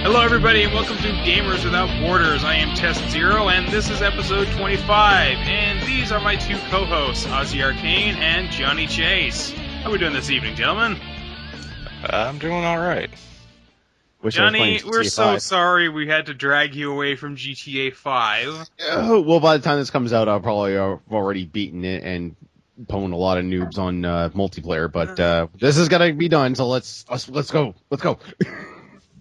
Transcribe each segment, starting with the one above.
Hello everybody and welcome to Gamers Without Borders. I am TestZero and this is episode 25, and these are my two co-hosts, Ozzie Arcane and Johnny Chase. How are we doing this evening, gentlemen? I'm doing alright. Johnny, we're so sorry we had to drag you away from GTA 5. Well, by the time this comes out, I'll probably have already beaten it and pwned a lot of noobs on multiplayer, but this is gonna be done, so let's go. Let's go.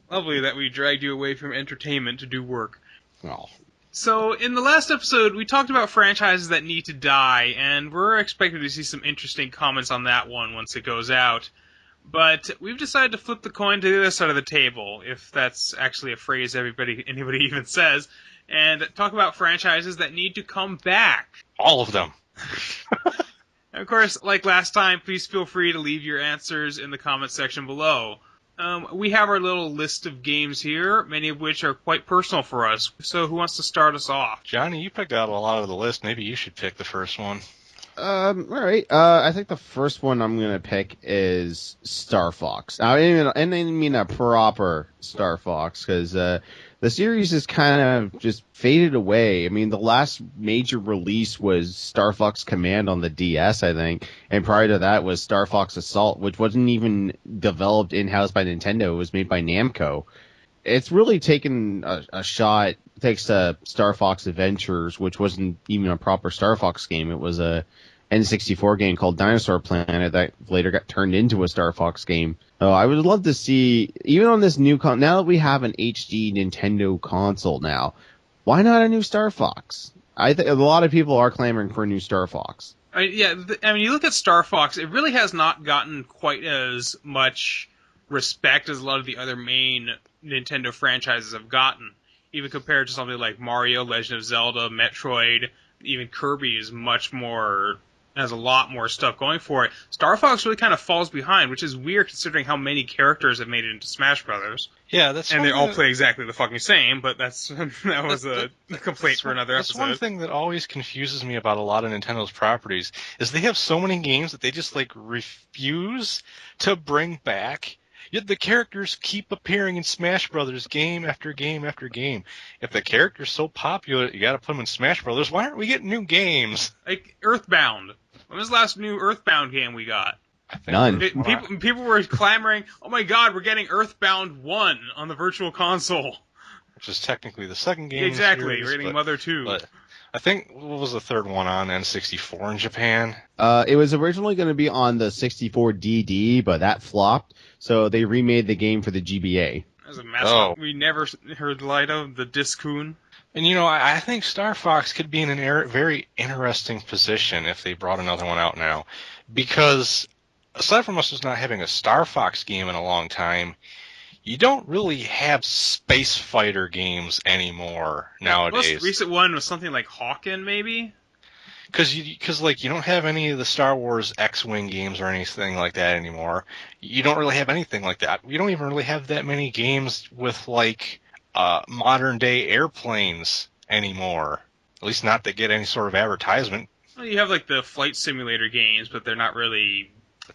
Lovely that we dragged you away from entertainment to do work. Oh. So, in the last episode, we talked about franchises that need to die, and we're expecting to see some interesting comments on that one once it goes out. But we've decided to flip the coin to the other side of the table, if that's actually a phrase anybody even says, and talk about franchises that need to come back. All of them. And of course, like last time, please feel free to leave your answers in the comment section below. We have our little list of games here, many of which are quite personal for us. So who wants to start us off? Johnny, you picked out a lot of the list. Maybe you should pick the first one. Alright. I think the first one I'm gonna pick is Star Fox. Now, I mean a proper Star Fox, because the series is kind of just faded away. I mean, the last major release was Star Fox Command on the DS, I think, and prior to that was Star Fox Assault, which wasn't even developed in-house by Nintendo. It was made by Namco. It's really taken a shot, thanks to Star Fox Adventures, which wasn't even a proper Star Fox game. It was a N64 game called Dinosaur Planet that later got turned into a Star Fox game. I would love to see, even on this new now that we have an HD Nintendo console now, why not a new Star Fox? I think a lot of people are clamoring for a new Star Fox. You look at Star Fox, it really has not gotten quite as much respect as a lot of the other main Nintendo franchises have gotten. Even compared to something like Mario, Legend of Zelda, Metroid, even Kirby is much more, has a lot more stuff going for it. Star Fox really kind of falls behind, which is weird considering how many characters have made it into Smash Brothers. Yeah, that's and they all play exactly the fucking same, but that was a complaint for another episode. That's one thing that always confuses me about a lot of Nintendo's properties, is they have so many games that they just refuse to bring back. Yet the characters keep appearing in Smash Brothers game after game after game. If the character's so popular, you gotta put them in Smash Brothers. Why aren't we getting new games? Like Earthbound. When was the last new Earthbound game we got? None. People were clamoring, oh my god, we're getting Earthbound 1 on the Virtual Console. Which is technically the second game. Exactly, in the series, we're getting Mother 2. But I think, what was the third one on N64 in Japan? It was originally going to be on the 64DD, but that flopped, so they remade the game for the GBA. That was a mess. We never heard the light of the Discoon. And I think Star Fox could be in a very interesting position if they brought another one out now. Because, aside from us just not having a Star Fox game in a long time, you don't really have space fighter games anymore nowadays. The most recent one was something like Hawken, maybe? Because you don't have any of the Star Wars X-Wing games or anything like that anymore. You don't really have anything like that. You don't even really have that many games with, modern-day airplanes anymore. At least not that get any sort of advertisement. Well, you have, the flight simulator games, but they're not really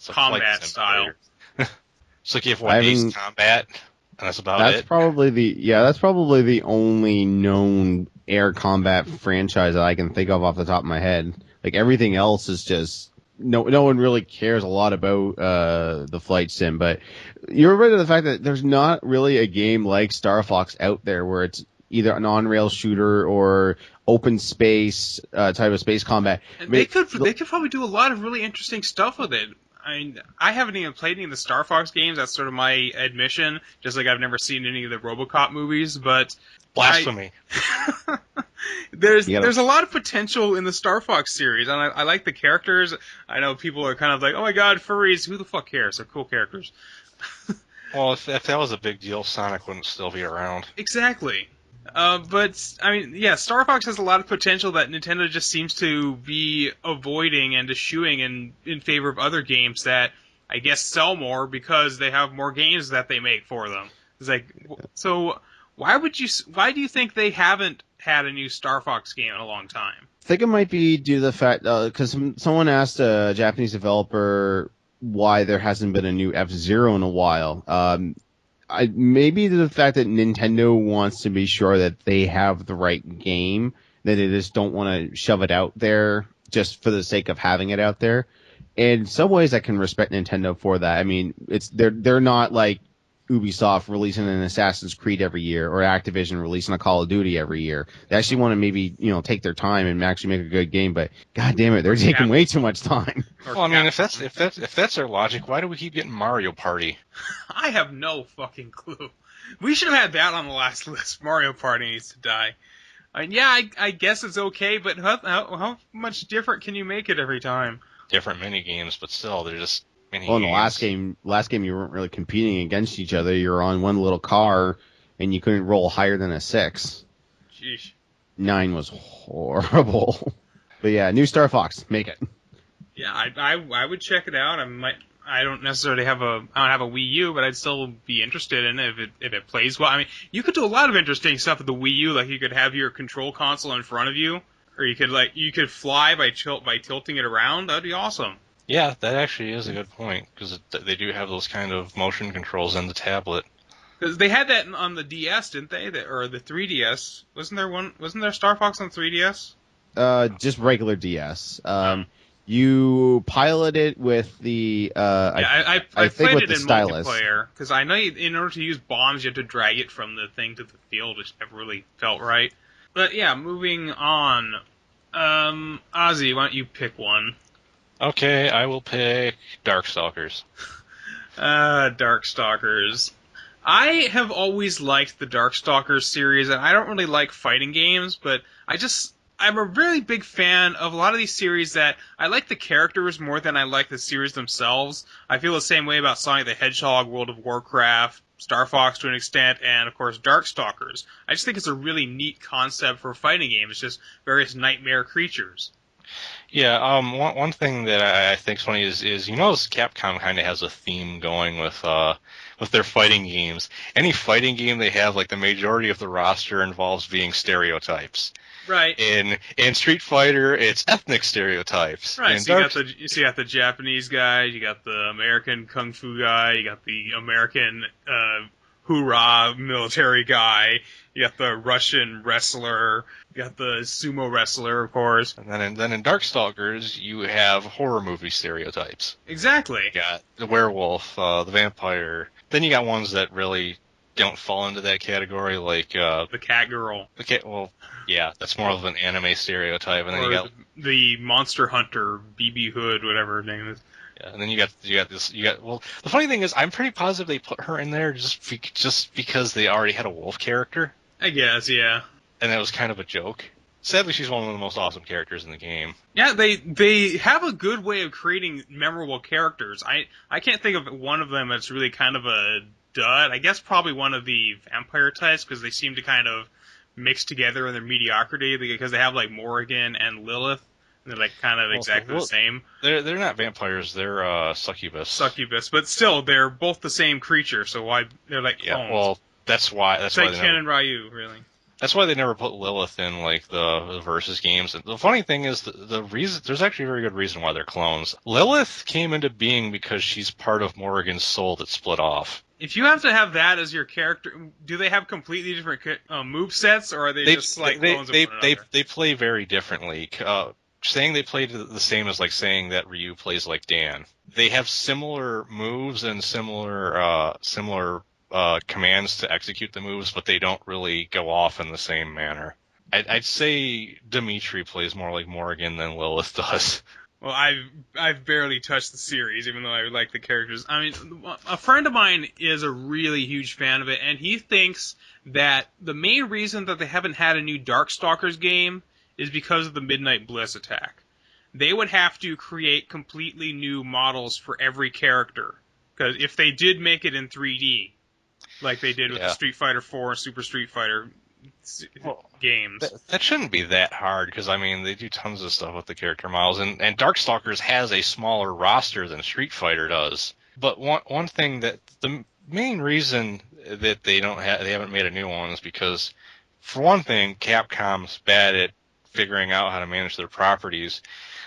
combat style. It's like you have Ace Combat, and that's about it. That's probably the only known air combat franchise that I can think of off the top of my head. Like, everything else is just no one really cares a lot about the flight sim. But you're right to the fact that there's not really a game like Star Fox out there where it's either an on-rail shooter or open space type of space combat. And they could probably do a lot of really interesting stuff with it. I haven't even played any of the Star Fox games. That's sort of my admission. Just like I've never seen any of the RoboCop movies, but blasphemy. There's a lot of potential in the Star Fox series, and I like the characters. I know people are kind of like, oh my god, furries, who the fuck cares? They're cool characters. Well, if that was a big deal, Sonic wouldn't still be around. Exactly. Star Fox has a lot of potential that Nintendo just seems to be avoiding and eschewing in favor of other games that, I guess, sell more because they have more games that they make for them. It's like, so why do you think they haven't had a new Star Fox game in a long time? I think it might be due to the fact, because someone asked a Japanese developer why there hasn't been a new F-Zero in a while. maybe the fact that Nintendo wants to be sure that they have the right game, that they just don't want to shove it out there just for the sake of having it out there. In some ways, I can respect Nintendo for that. I mean, they're not like Ubisoft releasing an Assassin's Creed every year or Activision releasing a Call of Duty every year. They actually want to maybe, take their time and actually make a good game, but god damn it, they're taking way too much time. Well, I mean, if that's their logic, why do we keep getting Mario Party? I have no fucking clue. We should have had that on the last list. Mario Party needs to die. I mean, yeah, I guess it's okay, but how much different can you make it every time? Different mini games, but still, they're just mini Well, in the games. last game you weren't really competing against each other. You were on one little car, and you couldn't roll higher than a 6. Jeez. 9 was horrible. But yeah, new Star Fox, make it. Yeah, I would check it out. I don't necessarily have a Wii U, but I'd still be interested in it if it plays well. I mean, you could do a lot of interesting stuff with the Wii U. Like you could have your control console in front of you, or you could fly by tilting it around. That'd be awesome. Yeah, that actually is a good point, because they do have those kind of motion controls in the tablet. Because they had that on the DS, didn't they? Or the 3DS. Wasn't there Star Fox on 3DS? Just regular DS. You pilot it with the I think played with it the in stylus. multiplayer because I know in order to use bombs you have to drag it from the thing to the field, which never really felt right. But yeah, moving on. Ozzy, why don't you pick one? Okay, I will pick Darkstalkers. Darkstalkers. I have always liked the Darkstalkers series, and I don't really like fighting games, but I'm a really big fan of a lot of these series that I like the characters more than I like the series themselves. I feel the same way about Sonic the Hedgehog, World of Warcraft, Star Fox to an extent, and of course Darkstalkers. I just think it's a really neat concept for a fighting game. It's just various nightmare creatures. Yeah, one thing that I think is funny is Capcom kind of has a theme going with their fighting games. Any fighting game they have, like the majority of the roster involves being stereotypes. Right. In Street Fighter, it's ethnic stereotypes. Right. So you got the Japanese guy, you got the American kung fu guy, you got the American hoorah military guy, you got the Russian wrestler, you got the sumo wrestler, of course. And then in Darkstalkers, you have horror movie stereotypes. Exactly. You got the werewolf, the vampire. Then you got ones that really don't fall into that category, like the cat girl. Well, yeah, that's more of an anime stereotype. And then you got the monster hunter, BB Hood, whatever her name is. Yeah, and then you got. Well, the funny thing is, I'm pretty positive they put her in there just because they already had a wolf character. I guess, yeah. And that was kind of a joke. Sadly, she's one of the most awesome characters in the game. Yeah, they have a good way of creating memorable characters. I can't think of one of them that's really kind of a dud. I guess probably one of the vampire types, because they seem to kind of mix together in their mediocrity, because they have like Morrigan and Lilith. And they're like kind of exactly the same. They're not vampires. They're succubus. Succubus, but still, they're both the same creature. So why they're like clones? Yeah, well, that's why. That's it's why like Ken and Ryu, really. That's why they never put Lilith in like the versus games. And the funny thing is, the reason there's actually a very good reason why they're clones. Lilith came into being because she's part of Morrigan's soul that split off. If you have to have that as your character, do they have completely different move sets, or are they just like clones of one another? They play very differently. Saying they play the same is like saying that Ryu plays like Dan. They have similar moves and similar commands to execute the moves, but they don't really go off in the same manner. I'd say Dimitri plays more like Morrigan than Lilith does. Well, I've barely touched the series, even though I like the characters. I mean, a friend of mine is a really huge fan of it, and he thinks that the main reason that they haven't had a new Darkstalkers game is because of the Midnight Bliss attack. They would have to create completely new models for every character, because if they did make it in 3D, like they did with the Street Fighter 4 and Super Street Fighter games. That shouldn't be that hard, because, I mean, they do tons of stuff with the character models, and Darkstalkers has a smaller roster than Street Fighter does. But one thing that the main reason that they haven't made a new one is because, for one thing, Capcom's bad at figuring out how to manage their properties.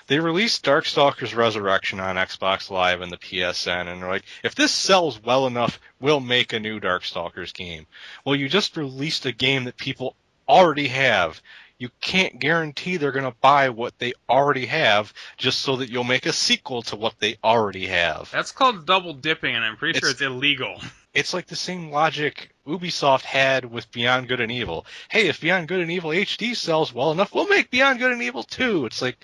They released Darkstalkers Resurrection on Xbox Live and the PSN, and they're like, if this sells well enough, we'll make a new Darkstalkers game. Well, you just released a game that people already have. You can't guarantee they're going to buy what they already have just so that you'll make a sequel to what they already have. That's called double dipping, and I'm pretty sure it's illegal. It's like the same logic Ubisoft had with Beyond Good and Evil. Hey, if Beyond Good and Evil HD sells well enough, we'll make Beyond Good and Evil 2. It's like,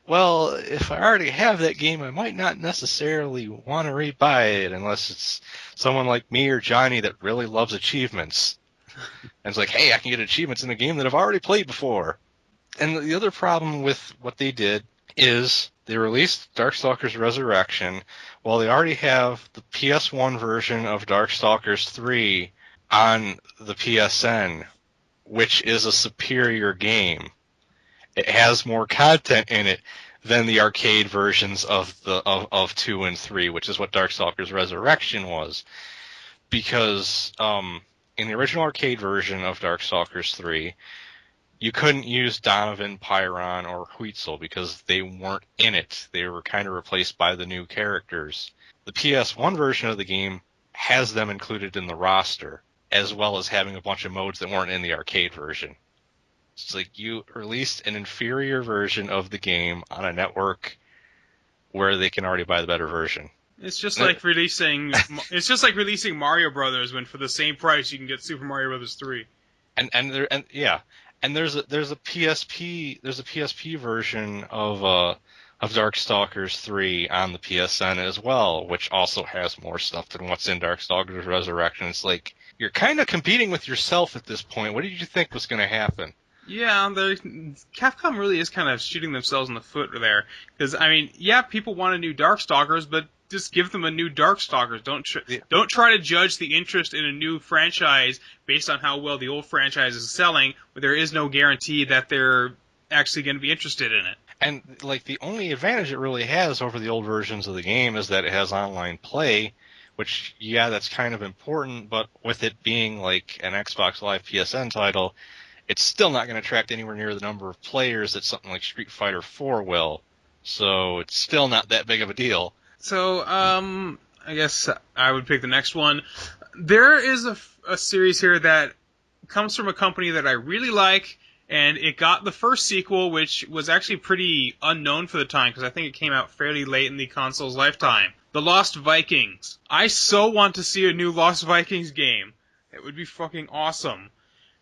well, if I already have that game, I might not necessarily want to rebuy it unless it's someone like me or Johnny that really loves achievements. And it's like, hey, I can get achievements in a game that I've already played before. And the other problem with what they did is they released Darkstalkers Resurrection while they already have the PS1 version of Darkstalkers 3 on the PSN, which is a superior game. It has more content in it than the arcade versions of 2 and 3, which is what Darkstalkers Resurrection was. Because in the original arcade version of Darkstalkers 3, you couldn't use Donovan, Pyron, or Huitzel because they weren't in it. They were kind of replaced by the new characters. The PS1 version of the game has them included in the roster, as well as having a bunch of modes that weren't in the arcade version. It's like you released an inferior version of the game on a network where they can already buy the better version. It's just like releasing Mario Brothers when for the same price you can get Super Mario Brothers 3. And there's a PSP version of Darkstalkers 3 on the PSN as well, which also has more stuff than what's in Darkstalkers Resurrection. It's like you're kind of competing with yourself at this point. What did you think was going to happen? Yeah, Capcom really is kind of shooting themselves in the foot there. Because, I mean, yeah, people want a new Darkstalkers, but just give them a new Darkstalkers. Don't try to judge the interest in a new franchise based on how well the old franchise is selling, but there is no guarantee that they're actually going to be interested in it. And, like, the only advantage it really has over the old versions of the game is that it has online play, which, yeah, that's kind of important, but with it being, like, an Xbox Live PSN title, it's still not going to attract anywhere near the number of players that something like Street Fighter 4 will. So it's still not that big of a deal. So, I guess I would pick the next one. There is a series here that comes from a company that I really like, and it got the first sequel, which was actually pretty unknown for the time, because I think it came out fairly late in the console's lifetime. The Lost Vikings. I so want to see a new Lost Vikings game. It would be fucking awesome.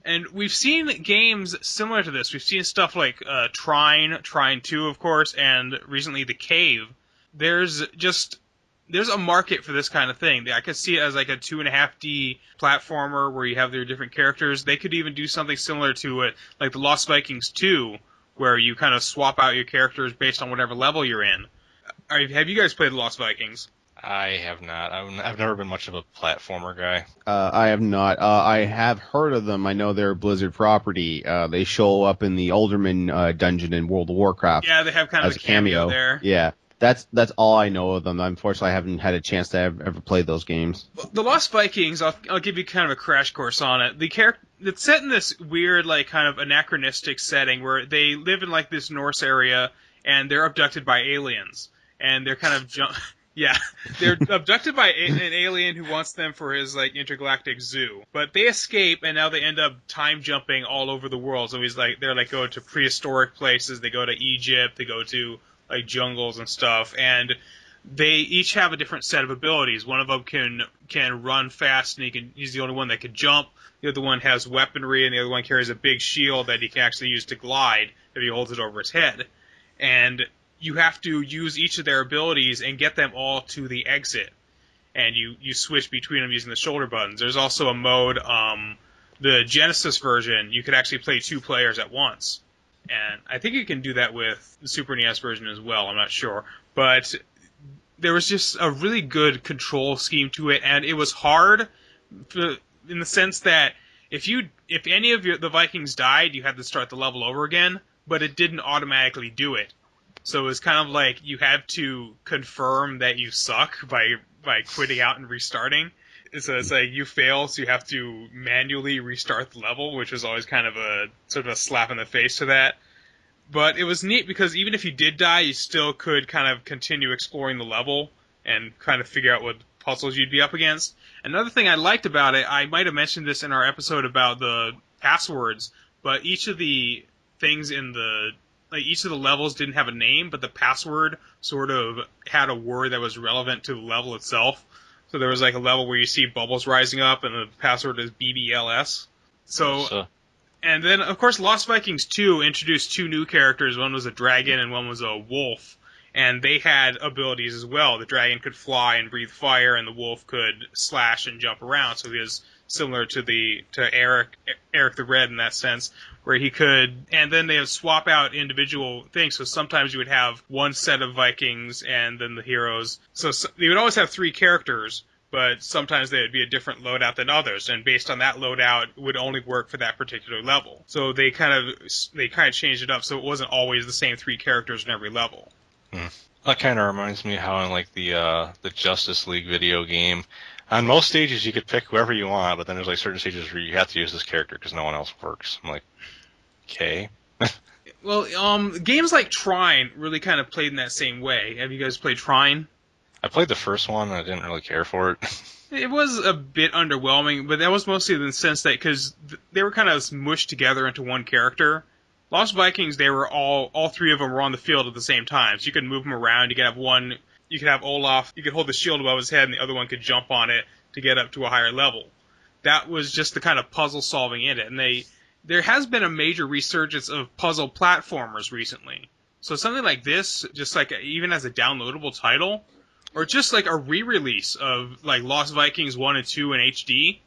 And we've seen games similar to this. We've seen stuff like Trine 2, of course, and recently The Cave. There's a market for this kind of thing. I could see it as like a 2.5D platformer where you have their different characters. They could even do something similar to it, like The Lost Vikings 2, where you kind of swap out your characters based on whatever level you're in. Have you guys played The Lost Vikings? I have not. I've never been much of a platformer guy. I have not. I have heard of them. I know they're a Blizzard property. They show up in the Alderman dungeon in World of Warcraft. Yeah, they have kind of a cameo there. Yeah. That's all I know of them. Unfortunately, I haven't had a chance to ever play those games. The Lost Vikings, I'll give you kind of a crash course on it. It's set in this weird, like, kind of anachronistic setting where they live in, like, this Norse area, and they're abducted by aliens. And they're kind of yeah, they're abducted by an alien who wants them for his, like, intergalactic zoo. But they escape, and now they end up time jumping all over the world. So they're like go to prehistoric places. They go to Egypt. They go to like jungles and stuff, and they each have a different set of abilities. One of them can run fast, and he's the only one that can jump. The other one has weaponry, and the other one carries a big shield that he can actually use to glide if he holds it over his head. And you have to use each of their abilities and get them all to the exit. And you switch between them using the shoulder buttons. There's also a mode, the Genesis version, you could actually play 2 players at once. And I think you can do that with the Super NES version as well, I'm not sure. But there was just a really good control scheme to it, and it was hard in the sense that if any of the Vikings died, you had to start the level over again, but it didn't automatically do it. So it was kind of like you had to confirm that you suck by quitting out and restarting. So it's like you fail, so you have to manually restart the level, which was always kind of a sort of a slap in the face to that. But it was neat because even if you did die, you still could kind of continue exploring the level and kind of figure out what puzzles you'd be up against. Another thing I liked about it, I might have mentioned this in our episode about the passwords, but each of the things in the each of the levels didn't have a name, but the password sort of had a word that was relevant to the level itself. So there was like a level where you see bubbles rising up, and the password is BBLS. And then, of course, Lost Vikings 2 introduced two new characters. One was a dragon and one was a wolf. And they had abilities as well. The dragon could fly and breathe fire, and the wolf could slash and jump around. So he was similar to Eric the Red in that sense, where he could. And then they would swap out individual things. So sometimes you would have one set of Vikings and then the heroes. So you would always have three characters, but sometimes they would be a different loadout than others, and based on that loadout, it would only work for that particular level. So they kind of changed it up, so it wasn't always the same three characters in every level. That kind of reminds me of how in like the Justice League video game, on most stages you could pick whoever you want, but then there's like certain stages where you have to use this character because no one else works. I'm like, okay. Well, games like Trine really kind of played in that same way. Have you guys played Trine? I played the first one, and I didn't really care for it. It was a bit underwhelming, but that was mostly in the sense that because they were kind of mushed together into one character. Lost Vikings, they were all three of them were on the field at the same time, so you could move them around. You could have Olaf, you could hold the shield above his head, and the other one could jump on it to get up to a higher level. That was just the kind of puzzle solving in it, and there has been a major resurgence of puzzle platformers recently. So something like this, just like even as a downloadable title, or just like a re-release of like Lost Vikings 1 and 2 in HD,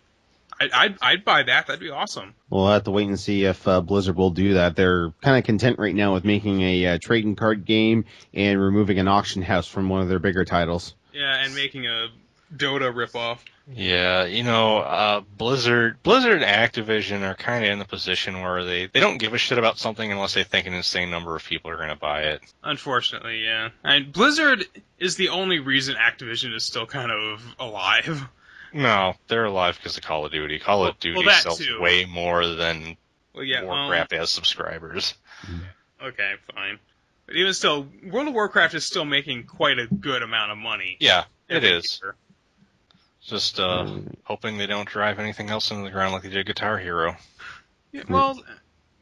I'd buy that. That'd be awesome. We'll have to wait and see if Blizzard will do that. They're kind of content right now with making a trading card game and removing an auction house from one of their bigger titles. Yeah, and making a Dota ripoff. Yeah, Blizzard and Activision are kind of in the position where they don't give a shit about something unless they think an insane number of people are going to buy it. Unfortunately, yeah. And Blizzard is the only reason Activision is still kind of alive. No, they're alive because of Call of Duty. Call of Duty sells way more than Warcraft has subscribers. Okay, fine. But even still, World of Warcraft is still making quite a good amount of money. Yeah, it is. Year. Just hoping they don't drive anything else into the ground like they did Guitar Hero. Yeah, well,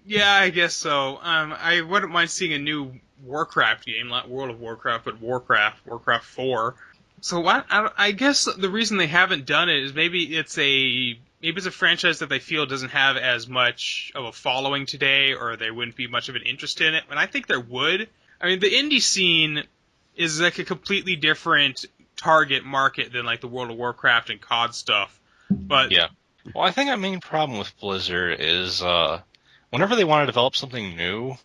yeah, I guess so. I wouldn't mind seeing a new Warcraft game, not World of Warcraft, but Warcraft 4. So I guess the reason they haven't done it is maybe it's a franchise that they feel doesn't have as much of a following today, or there wouldn't be much of an interest in it. And I think there would. I mean, the indie scene is like a completely different target market than like the World of Warcraft and COD stuff. But yeah. Well, I think our main problem with Blizzard is whenever they want to develop something new,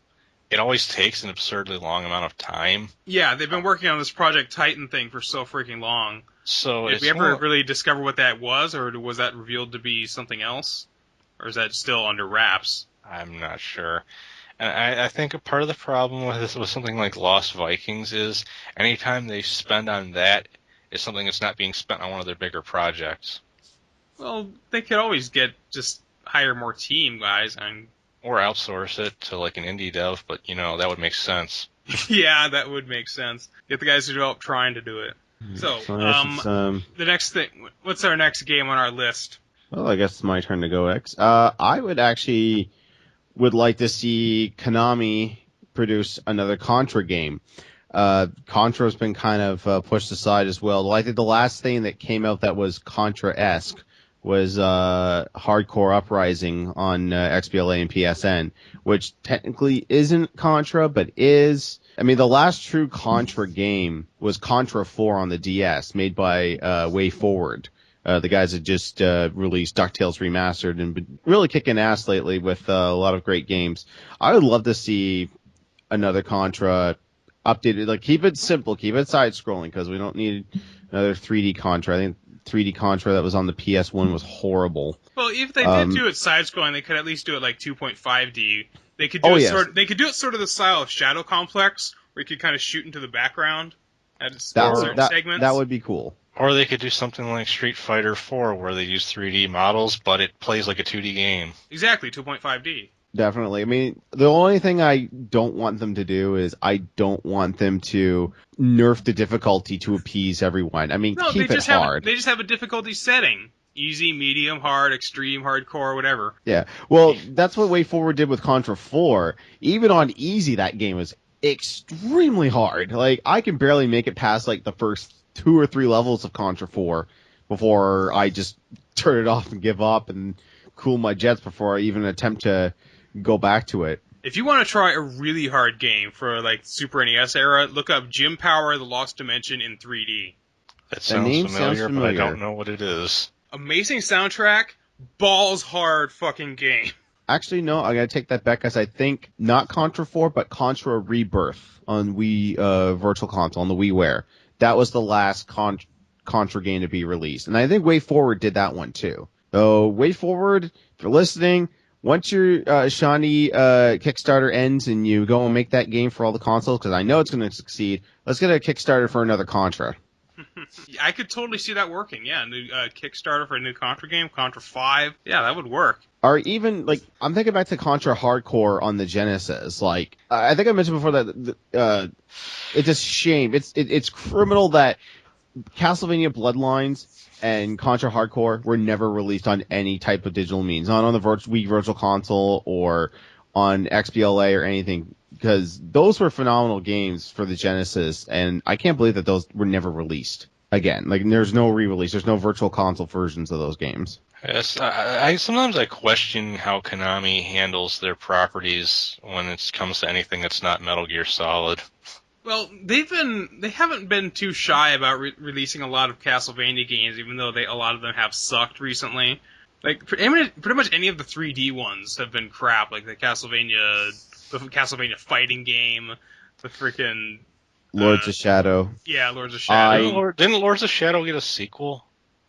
it always takes an absurdly long amount of time. Yeah, they've been working on this Project Titan thing for so freaking long. So did we ever really discover what that was, or was that revealed to be something else? Or is that still under wraps? I'm not sure. And I think a part of the problem with something like Lost Vikings is anytime they spend on that is something that's not being spent on one of their bigger projects. Well, they could always just hire more team guys and... Or outsource it to like an indie dev, but that would make sense. Yeah, that would make sense. Get the guys who develop trying to do it. So the next thing, what's our next game on our list? Well, I guess it's my turn to go next. I would like to see Konami produce another Contra game. Contra's been kind of pushed aside as well. I think the last thing that came out that was Contra-esque was Hardcore Uprising on XBLA and PSN, which technically isn't Contra, but is. I mean, the last true Contra game was Contra 4 on the DS, made by Way Forward. The guys that just released DuckTales Remastered and been really kicking ass lately with a lot of great games. I would love to see another Contra updated. Like, keep it simple, keep it side-scrolling, because we don't need another 3D Contra. I think 3D Contra that was on the PS1 was horrible. Well, if they did do it side-scrolling, they could at least do it like 2.5D. They could do they could do it sort of the style of Shadow Complex, where you could kind of shoot into the background at certain segments. That would be cool. Or they could do something like Street Fighter 4, where they use 3D models, but it plays like a 2D game. Exactly, 2.5D. Definitely. I mean, the only thing I don't want them to do is I don't want them to nerf the difficulty to appease everyone. I mean, No, they keep it just have hard. they just have a difficulty setting: easy, medium, hard, extreme, hardcore, whatever. Yeah. Well, that's what Way Forward did with Contra 4. Even on easy, that game was extremely hard. Like, I can barely make it past, like, the first 2 or 3 levels of Contra 4 before I just turn it off and give up and cool my jets before I even attempt to go back to it. If you want to try a really hard game for like Super NES era, look up Gym Power: The Lost Dimension in 3D. That name sounds sounds familiar, but I familiar. don't know what it is. Amazing soundtrack, balls hard fucking game. Actually, no, I gotta take that back because I think not Contra 4, but Contra Rebirth on Wii Virtual Console, on the WiiWare. That was the last Contra game to be released. And I think Way Forward did that one too. So, Way Forward, if you're listening, once your Shawnee Kickstarter ends and you go and make that game for all the consoles, because I know it's going to succeed, let's get a Kickstarter for another Contra. I could totally see that working. Yeah, new Kickstarter for a new Contra game, Contra 5. Yeah, that would work. Or even, like, I'm thinking back to Contra Hardcore on the Genesis. Like, I think I mentioned before that it's a shame. It's criminal that Castlevania Bloodlines and Contra Hardcore were never released on any type of digital means, not on the Wii Virtual Console or on XBLA or anything, because those were phenomenal games for the Genesis, and I can't believe that those were never released again. Like, there's no re-release, there's no Virtual Console versions of those games. Yes, I sometimes I question how Konami handles their properties when it comes to anything that's not Metal Gear Solid. Well, they haven't been too shy about releasing a lot of Castlevania games, even though a lot of them have sucked recently. Like, pretty much any of the 3D ones have been crap, like the Castlevania fighting game, the freaking Lords of Shadow. Yeah, Lords of Shadow. Didn't Lords of Shadow get a sequel?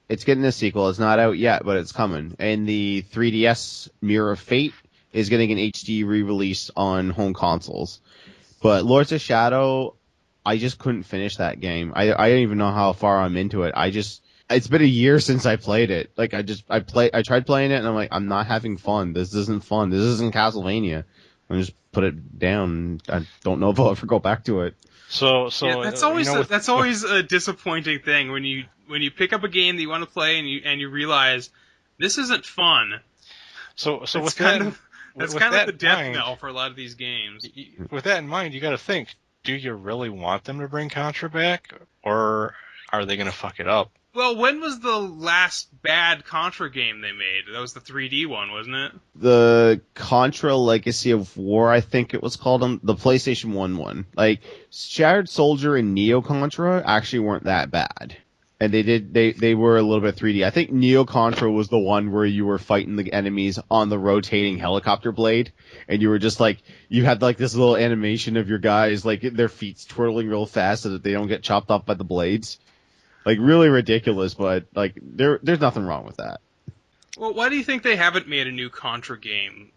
It's getting a sequel. It's not out yet, but it's coming. And the 3DS Mirror of Fate is getting an HD re-release on home consoles. But Lords of Shadow, I just couldn't finish that game. I don't even know how far I'm into it. It's been a year since I played it. Like, I tried playing it and I'm like, I'm not having fun. This isn't fun. This isn't Castlevania. I just put it down. I don't know if I'll ever go back to it. So yeah, that's always a disappointing thing when you pick up a game that you want to play and you realize this isn't fun. So that's with kind that, of that's with kind of that the death mind, knell for a lot of these games. With that in mind, you got to think: do you really want them to bring Contra back, or are they going to fuck it up? Well, when was the last bad Contra game they made? That was the 3D one, wasn't it? The Contra Legacy of War, I think it was called, on the PlayStation 1 one. Like, Shattered Soldier and Neo Contra actually weren't that bad. And they were a little bit 3D. I think Neo Contra was the one where you were fighting the enemies on the rotating helicopter blade, and you were just like, you had like this little animation of your guys, like their feet twirling real fast so that they don't get chopped off by the blades. Like, really ridiculous, but like there's nothing wrong with that. Well, why do you think they haven't made a new Contra game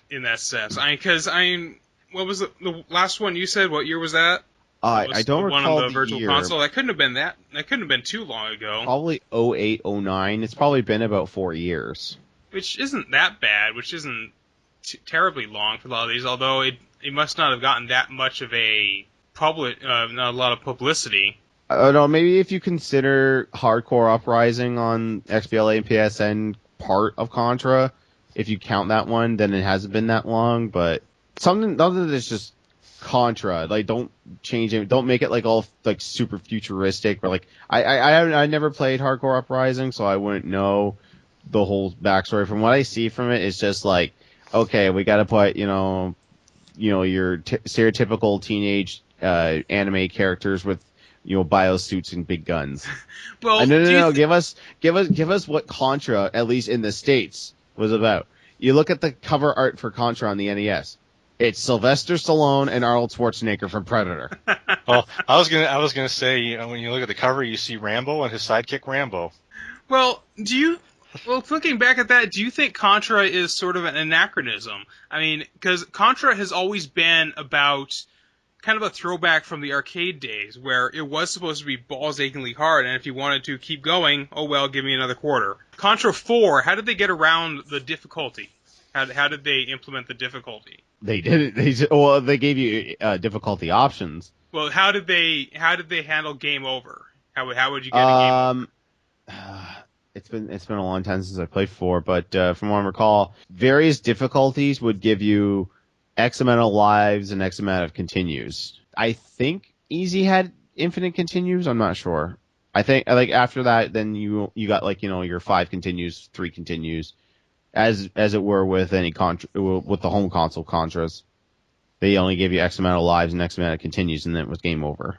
in that sense? What was the last one you said? What year was that? I don't recall one on the the Virtual year. Console. That couldn't have been that. That couldn't have been too long ago. Probably 08, 09. It's probably been about 4 years. Which isn't that bad. Which isn't terribly long for a lot of these. Although it must not have gotten that much of not a lot of publicity. No, maybe if you consider Hardcore Uprising on XBLA and PSN part of Contra, if you count that one, then it hasn't been that long. But something other than it's just Contra, like, don't change it, don't make it like all like super futuristic. Or like, I never played Hardcore Uprising, so I wouldn't know the whole backstory. From what I see from it, it's just like, okay, we got to put your stereotypical teenage anime characters with biosuits and big guns. Well, no. Give us what Contra, at least in the States, was about. You look at the cover art for Contra on the NES. It's Sylvester Stallone and Arnold Schwarzenegger from Predator. Well, I was gonna say, when you look at the cover, you see Rambo and his sidekick Rambo. Well, looking back at that, do you think Contra is sort of an anachronism? I mean, because Contra has always been about kind of a throwback from the arcade days, where it was supposed to be balls achingly hard, and if you wanted to keep going, oh well, give me another quarter. Contra 4, how did they get around the difficulty? How did they implement the difficulty? They did it. They gave you difficulty options. Well, how did they handle game over? How would you get a game over? It's been a long time since I played 4, but from what I recall, various difficulties would give you X amount of lives and X amount of continues. I think easy had infinite continues. I'm not sure. I think like after that, then you got like your 5 continues, 3 continues, as it were with any with the home console Contras. They only give you X amount of lives and X amount of continues, and then it was game over.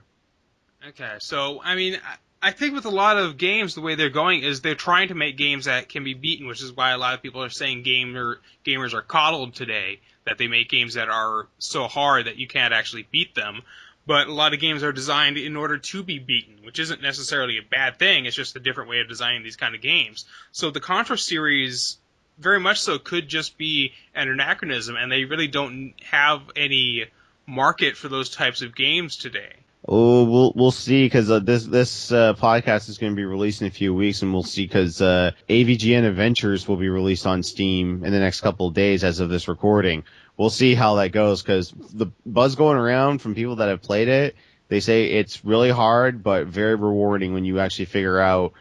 Okay, so I mean, I think with a lot of games, the way they're going is they're trying to make games that can be beaten, which is why a lot of people are saying gamers are coddled today, that they make games that are so hard that you can't actually beat them. But a lot of games are designed in order to be beaten, which isn't necessarily a bad thing. It's just a different way of designing these kind of games. So the Contra series, very much so, could just be an anachronism, and they really don't have any market for those types of games today. Oh, we'll see, because this podcast is going to be released in a few weeks, and we'll see, because AVGN Adventures will be released on Steam in the next couple of days as of this recording. We'll see how that goes, because the buzz going around from people that have played it, they say it's really hard, but very rewarding when you actually figure out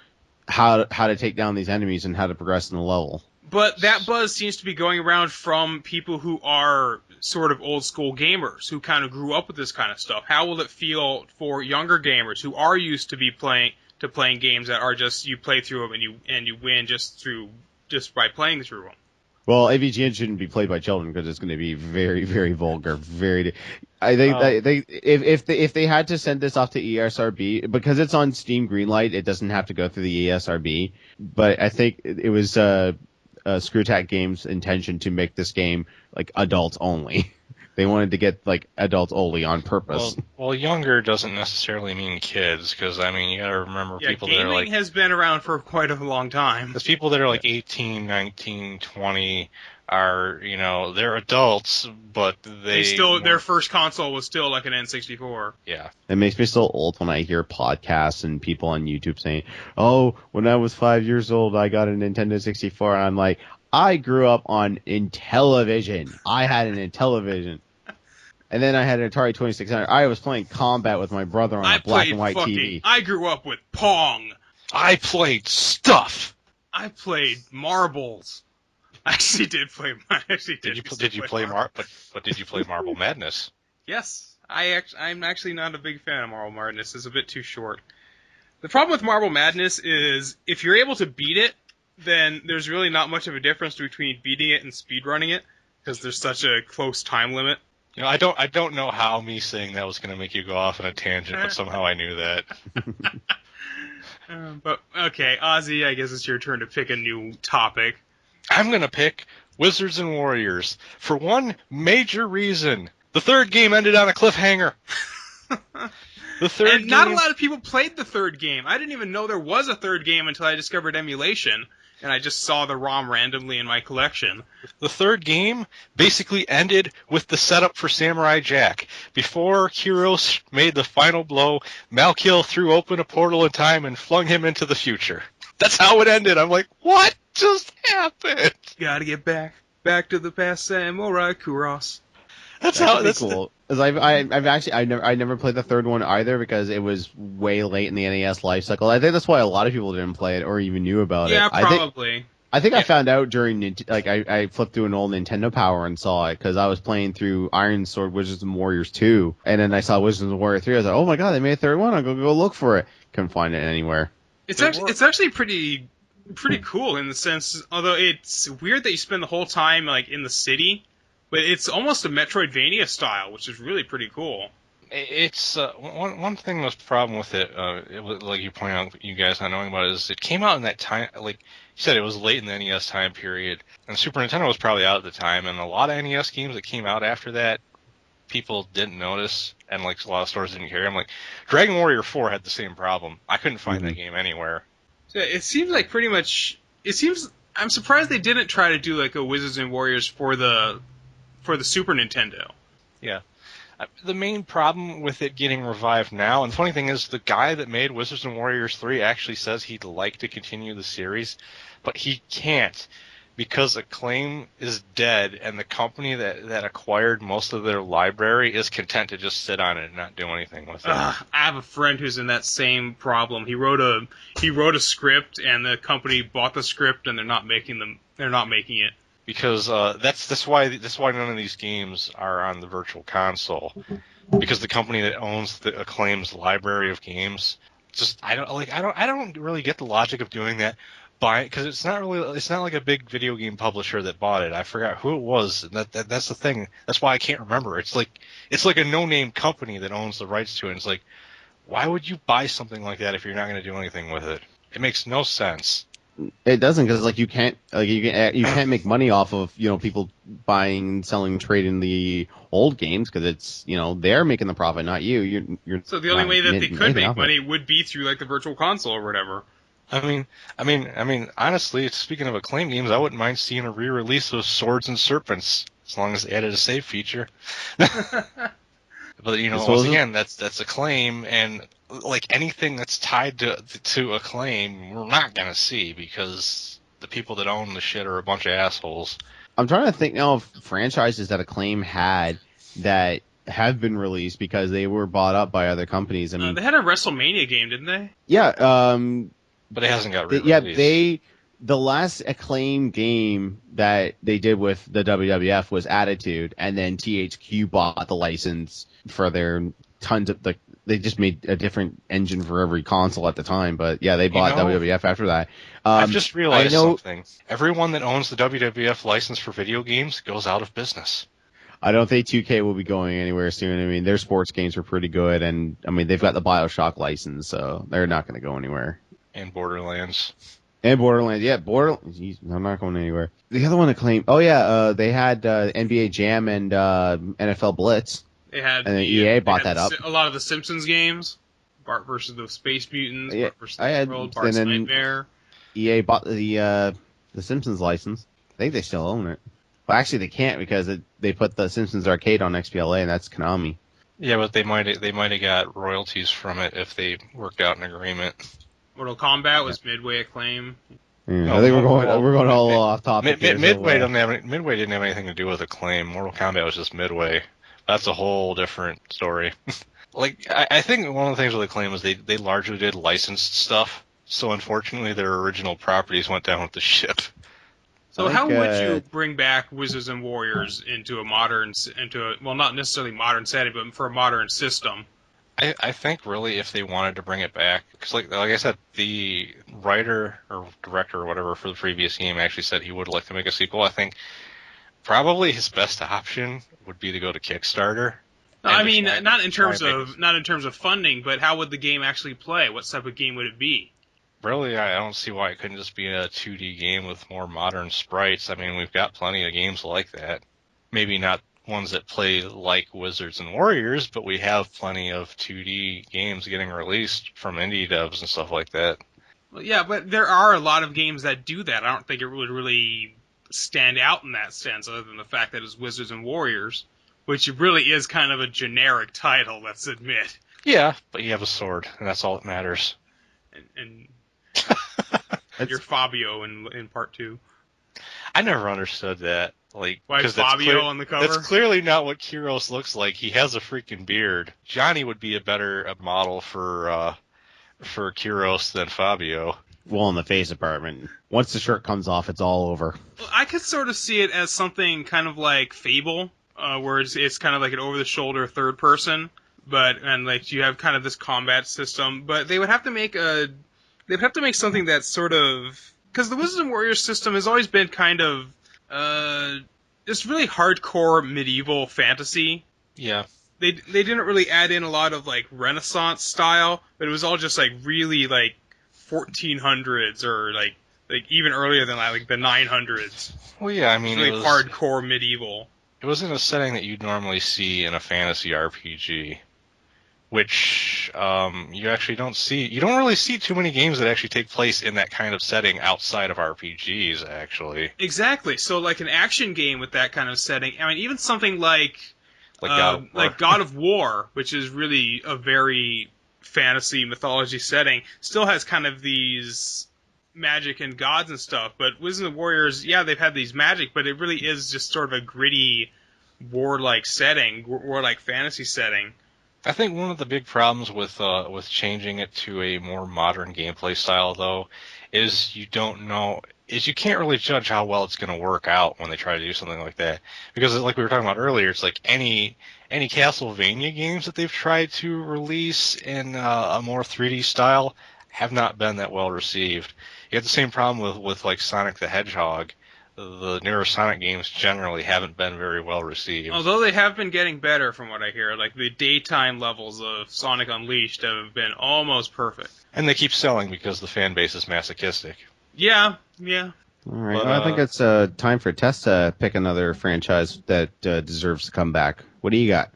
how to take down these enemies and how to progress in the level. But that buzz seems to be going around from people who are sort of old school gamers, who kind of grew up with this kind of stuff. How will it feel for younger gamers who are used to playing games that are just you play through them and you win just by playing through them? Well, AVGN shouldn't be played by children because it's going to be very, very vulgar. I think if they had to send this off to ESRB, because it's on Steam Greenlight, it doesn't have to go through the ESRB. But I think it was ScrewTac Games' intention to make this game like adults only. They wanted to get like adults only on purpose. Well, younger doesn't necessarily mean kids, because I mean you got to remember people that are like gaming has been around for quite a long time. There's people that are like 18, 19, 20 are they're adults, but their first console was still like an N64. Yeah, it makes me so old when I hear podcasts and people on YouTube saying, "Oh, when I was 5 years old, I got a Nintendo 64." And I'm like, I grew up on Intellivision. I had an Intellivision. And then I had an Atari 2600. I was playing Combat with my brother on a black and white TV. I grew up with Pong. I played stuff. I played marbles. I actually did play. Did you play Marble Madness? Yes. I'm actually not a big fan of Marble Madness. It's a bit too short. The problem with Marble Madness is if you're able to beat it, then there's really not much of a difference between beating it and speedrunning it, because there's such a close time limit. I don't know how me saying that was going to make you go off on a tangent, but somehow I knew that. But okay, Ozzie, I guess it's your turn to pick a new topic. I'm going to pick Wizards and Warriors for one major reason. The third game ended on a cliffhanger. Not a lot of people played the third game. I didn't even know there was a third game until I discovered emulation, and I just saw the ROM randomly in my collection. The third game basically ended with the setup for Samurai Jack. Before Kyros made the final blow, Malkiel threw open a portal in time and flung him into the future. That's how it ended. I'm like, what just happened? Gotta get back to the past, Samurai Kuros. That's cool. I never played the third one either because it was way late in the NES life cycle. I think that's why a lot of people didn't play it or even knew about it. Yeah, probably. I think I found out during I flipped through an old Nintendo Power and saw it because I was playing through Iron Sword Wizards and Warriors 2, and then I saw Wizards and Warriors 3. I was like, oh my god, they made a third one. I'll go look for it. Couldn't find it anywhere. It's actually pretty cool in the sense, although it's weird that you spend the whole time like in the city. But it's almost a Metroidvania style, which is really pretty cool. It's one thing was the problem with it. It was, like you point out, you guys not knowing about it, is it came out in that time. Like you said, it was late in the NES time period, and Super Nintendo was probably out at the time. And a lot of NES games that came out after that, people didn't notice, and like a lot of stores didn't carry them. Like Dragon Warrior 4 had the same problem. I couldn't find that game anywhere. So it seems like pretty much. I'm surprised they didn't try to do like a Wizards and Warriors for the Super Nintendo. Yeah. The main problem with it getting revived now, and the funny thing is the guy that made Wizards and Warriors 3 actually says he'd like to continue the series, but he can't because Acclaim is dead, and the company that acquired most of their library is content to just sit on it and not do anything with it. I have a friend who's in that same problem. He wrote a script, and the company bought the script, and they're not making it. Because that's why none of these games are on the Virtual Console, because the company that owns the Acclaim's library of games I don't really get the logic of doing that. Because it's not like a big video game publisher that bought it. I forgot who it was. And that's the thing. That's why I can't remember. It's like a no-name company that owns the rights to it. And it's like, why would you buy something like that if you're not going to do anything with it? It makes no sense. It doesn't, because you can't make money off of people buying and selling, trading the old games, because it's they're making the profit, not you. You're so the only way that they could make money would be through like the Virtual Console or whatever. I mean, honestly, speaking of Acclaim games, I wouldn't mind seeing a re-release of Swords and Serpents, as long as they added a save feature. But once again, that's Acclaim, and like anything that's tied to Acclaim, we're not gonna see, because the people that own the shit are a bunch of assholes. I'm trying to think now of franchises that Acclaim had that have been released because they were bought up by other companies. I mean, they had a WrestleMania game, didn't they? Yeah. But it hasn't got re-released. The last Acclaim game that they did with the WWF was Attitude, and then THQ bought the license for their tons of they just made a different engine for every console at the time, but yeah, they bought WWF after that. I've just realized something. Everyone that owns the WWF license for video games goes out of business. I don't think 2K will be going anywhere soon. I mean, their sports games are pretty good, and I mean, they've got the BioShock license, so they're not going to go anywhere. And Borderlands. Yeah, Jeez, I'm not going anywhere. The other one Acclaim. Oh yeah, they had NBA Jam and NFL Blitz. They had, and then EA bought that up. A lot of the Simpsons games, Bart versus the Space Mutants, Yeah, Bart versus the World, Bart's Nightmare. EA bought the Simpsons license. I think they still own it. Well, actually, they can't, because they put the Simpsons arcade on XBLA, and that's Konami. Yeah, but they might have got royalties from it if they worked out an agreement. Mortal Kombat was Midway Acclaim. Yeah, I think we're going all off topic. Midway didn't have anything to do with Acclaim. Mortal Kombat was just Midway. That's a whole different story. Like, I think one of the things with Acclaim is they largely did licensed stuff. So unfortunately, their original properties went down with the ship. So how would you bring back Wizards and Warriors into a not necessarily modern setting, but for a modern system? I think really if they wanted to bring it back, because like I said, the writer or director or whatever for the previous game actually said he would like to make a sequel. I think probably his best option would be to go to Kickstarter. No, I mean, not in terms of funding, but how would the game actually play? What type of game would it be? Really, I don't see why it couldn't just be a 2D game with more modern sprites. I mean, we've got plenty of games like that. Maybe not ones that play like Wizards and Warriors, but we have plenty of 2D games getting released from indie devs and stuff like that. Well, yeah, but there are a lot of games that do that. I don't think it would really stand out in that sense, other than the fact that it's Wizards and Warriors, which really is kind of a generic title, let's admit. Yeah, but you have a sword, and that's all that matters. And you're Fabio in part 2. I never understood that. Like, why Fabio on the cover? That's clearly not what Kyros looks like. He has a freaking beard. Johnny would be a better model for Kyros than Fabio. Well, in the face department. Once the shirt comes off, it's all over. Well, I could sort of see it as something kind of like Fable, where it's kind of like an over-the-shoulder third person, and like you have kind of this combat system. But they would have to make something that's sort of, because the Wizards and Warriors system has always been kind of just really hardcore medieval fantasy. Yeah. They didn't really add in a lot of like Renaissance style, but it was all just like really like 1400s or like even earlier than that, like the 900s. Well, yeah, I mean, it was hardcore medieval. It was in a setting that you'd normally see in a fantasy RPG, which you actually don't see. You don't really see too many games that actually take place in that kind of setting outside of RPGs, actually. Exactly. So, like an action game with that kind of setting. I mean, even something like God of War, which is really a very fantasy mythology setting, still has kind of these magic and gods and stuff, but Wizards and Warriors, yeah, they've had these magic, but it really is just sort of a gritty war-like setting, war-like fantasy setting. I think one of the big problems with changing it to a more modern gameplay style, though, is you can't really judge how well it's going to work out when they try to do something like that. Because like we were talking about earlier, it's like any Castlevania games that they've tried to release in a more 3D style have not been that well received. You have the same problem with like Sonic the Hedgehog. The newer Sonic games generally haven't been very well received. Although they have been getting better from what I hear. Like the daytime levels of Sonic Unleashed have been almost perfect. And they keep selling because the fan base is masochistic. Yeah. All right, But, well, I think it's time for Tess to pick another franchise that deserves to come back. What do you got?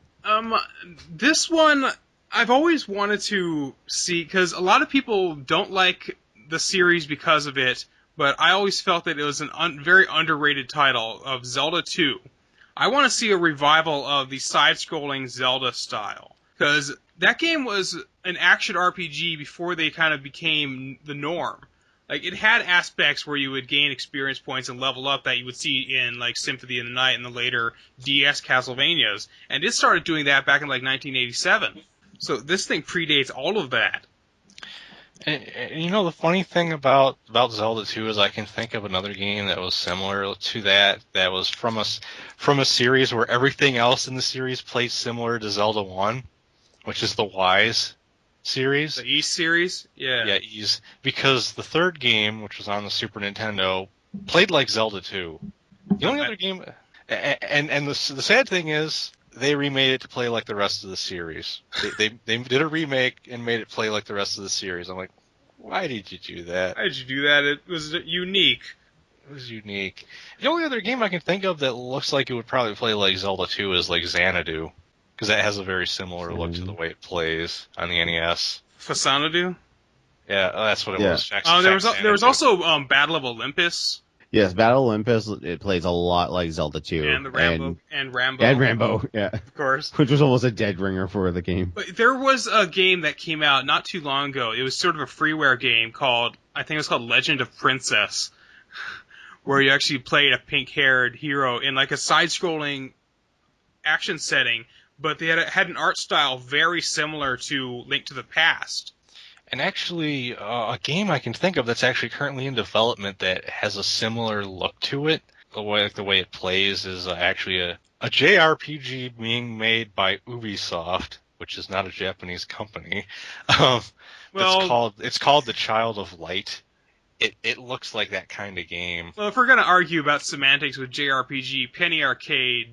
This one I've always wanted to see, because a lot of people don't like the series because of it, but I always felt that it was a very underrated title of Zelda 2. I want to see a revival of the side-scrolling Zelda style, because that game was an action RPG before they kind of became the norm. Like, it had aspects where you would gain experience points and level up that you would see in, like, Symphony of the Night and the later DS Castlevanias, and it started doing that back in, like, 1987. So this thing predates all of that. And you know, the funny thing about Zelda 2 is I can think of another game that was similar to that was from a series where everything else in the series played similar to Zelda 1, which is the Wise series. The East series? Yeah. Yeah, Ease. Because the third game, which was on the Super Nintendo, played like Zelda 2. The only other game... And the sad thing is, they remade it to play like the rest of the series. They did a remake and made it play like the rest of the series. I'm like, why did you do that? Why did you do that? It was unique. It was unique. The only other game I can think of that looks like it would probably play like Zelda 2 is like Xanadu, because that has a very similar look to the way it plays on the NES. Fasanadu? Yeah, that's what it was. There was also Battle of Olympus. Yes, Battle Olympus, it plays a lot like Zelda 2. And the Rambo. And Rambo. And Rambo, yeah. Of course. Which was almost a dead ringer for the game. But there was a game that came out not too long ago. It was sort of a freeware game I think it was called Legend of Princess, where you actually played a pink-haired hero in like a side-scrolling action setting, but they had an art style very similar to Link to the Past. And actually, a game I can think of that's actually currently in development that has a similar look to it, the way it plays, is actually a JRPG being made by Ubisoft, which is not a Japanese company. It's called The Child of Light. It looks like that kind of game. Well, if we're going to argue about semantics with JRPG, Penny Arcade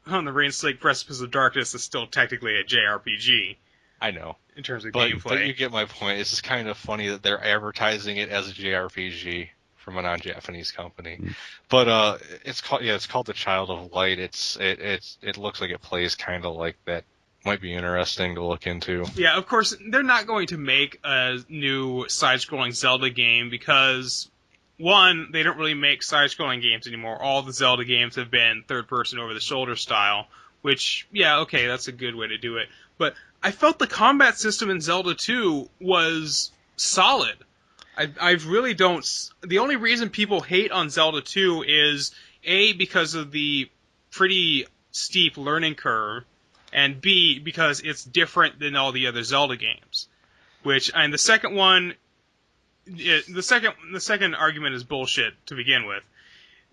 on the Rain-Slaked Precipice of Darkness is still technically a JRPG. I know. In terms of But gameplay. you get my point. It's just kind of funny that they're advertising it as a JRPG from a non-Japanese company. But it's called The Child of Light. It looks like it plays kind of like that. Might be interesting to look into. Yeah, of course, they're not going to make a new side-scrolling Zelda game because, one, they don't really make side-scrolling games anymore. All the Zelda games have been third-person over-the-shoulder style, which, yeah, okay, that's a good way to do it. But I felt the combat system in Zelda 2 was solid. I really don't... The only reason people hate on Zelda 2 is, A, because of the pretty steep learning curve, and B, because it's different than all the other Zelda games. And the second one... The second argument is bullshit to begin with.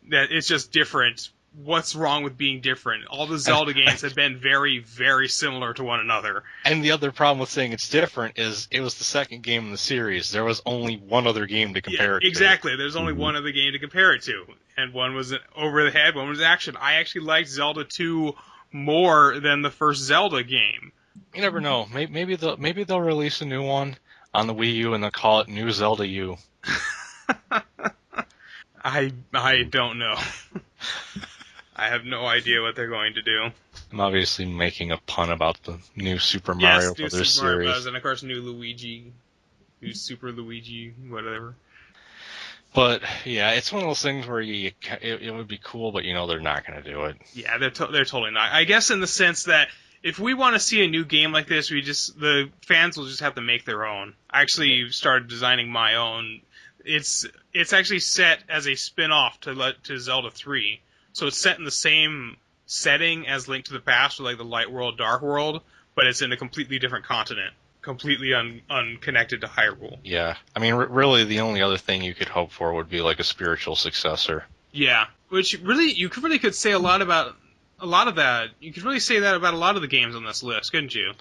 That it's just different. What's wrong with being different? All the Zelda games have been very, very similar to one another. And the other problem with saying it's different is it was the second game in the series. There was only one other game to compare it to. Exactly. There's only one other game to compare it to. And one was over the head, one was action. I actually liked Zelda 2 more than the first Zelda game. You never know. Maybe they'll release a new one on the Wii U and they'll call it New Zelda U. I don't know. I have no idea what they're going to do. I'm obviously making a pun about the new Super Mario Brothers Super Mario series. Bros. And of course new Super Luigi, whatever. But yeah, it's one of those things where it would be cool, but they're not going to do it. Yeah, they're totally not. I guess in the sense that if we want to see a new game like this, the fans will just have to make their own. I actually started designing my own. It's actually set as a spin-off to Zelda 3. So it's set in the same setting as Link to the Past, with like the Light World, Dark World, but it's in a completely different continent, completely unconnected to Hyrule. Yeah, I mean, really, the only other thing you could hope for would be like a spiritual successor. Yeah, which really you could say a lot of that. You could really say that about a lot of the games on this list, couldn't you?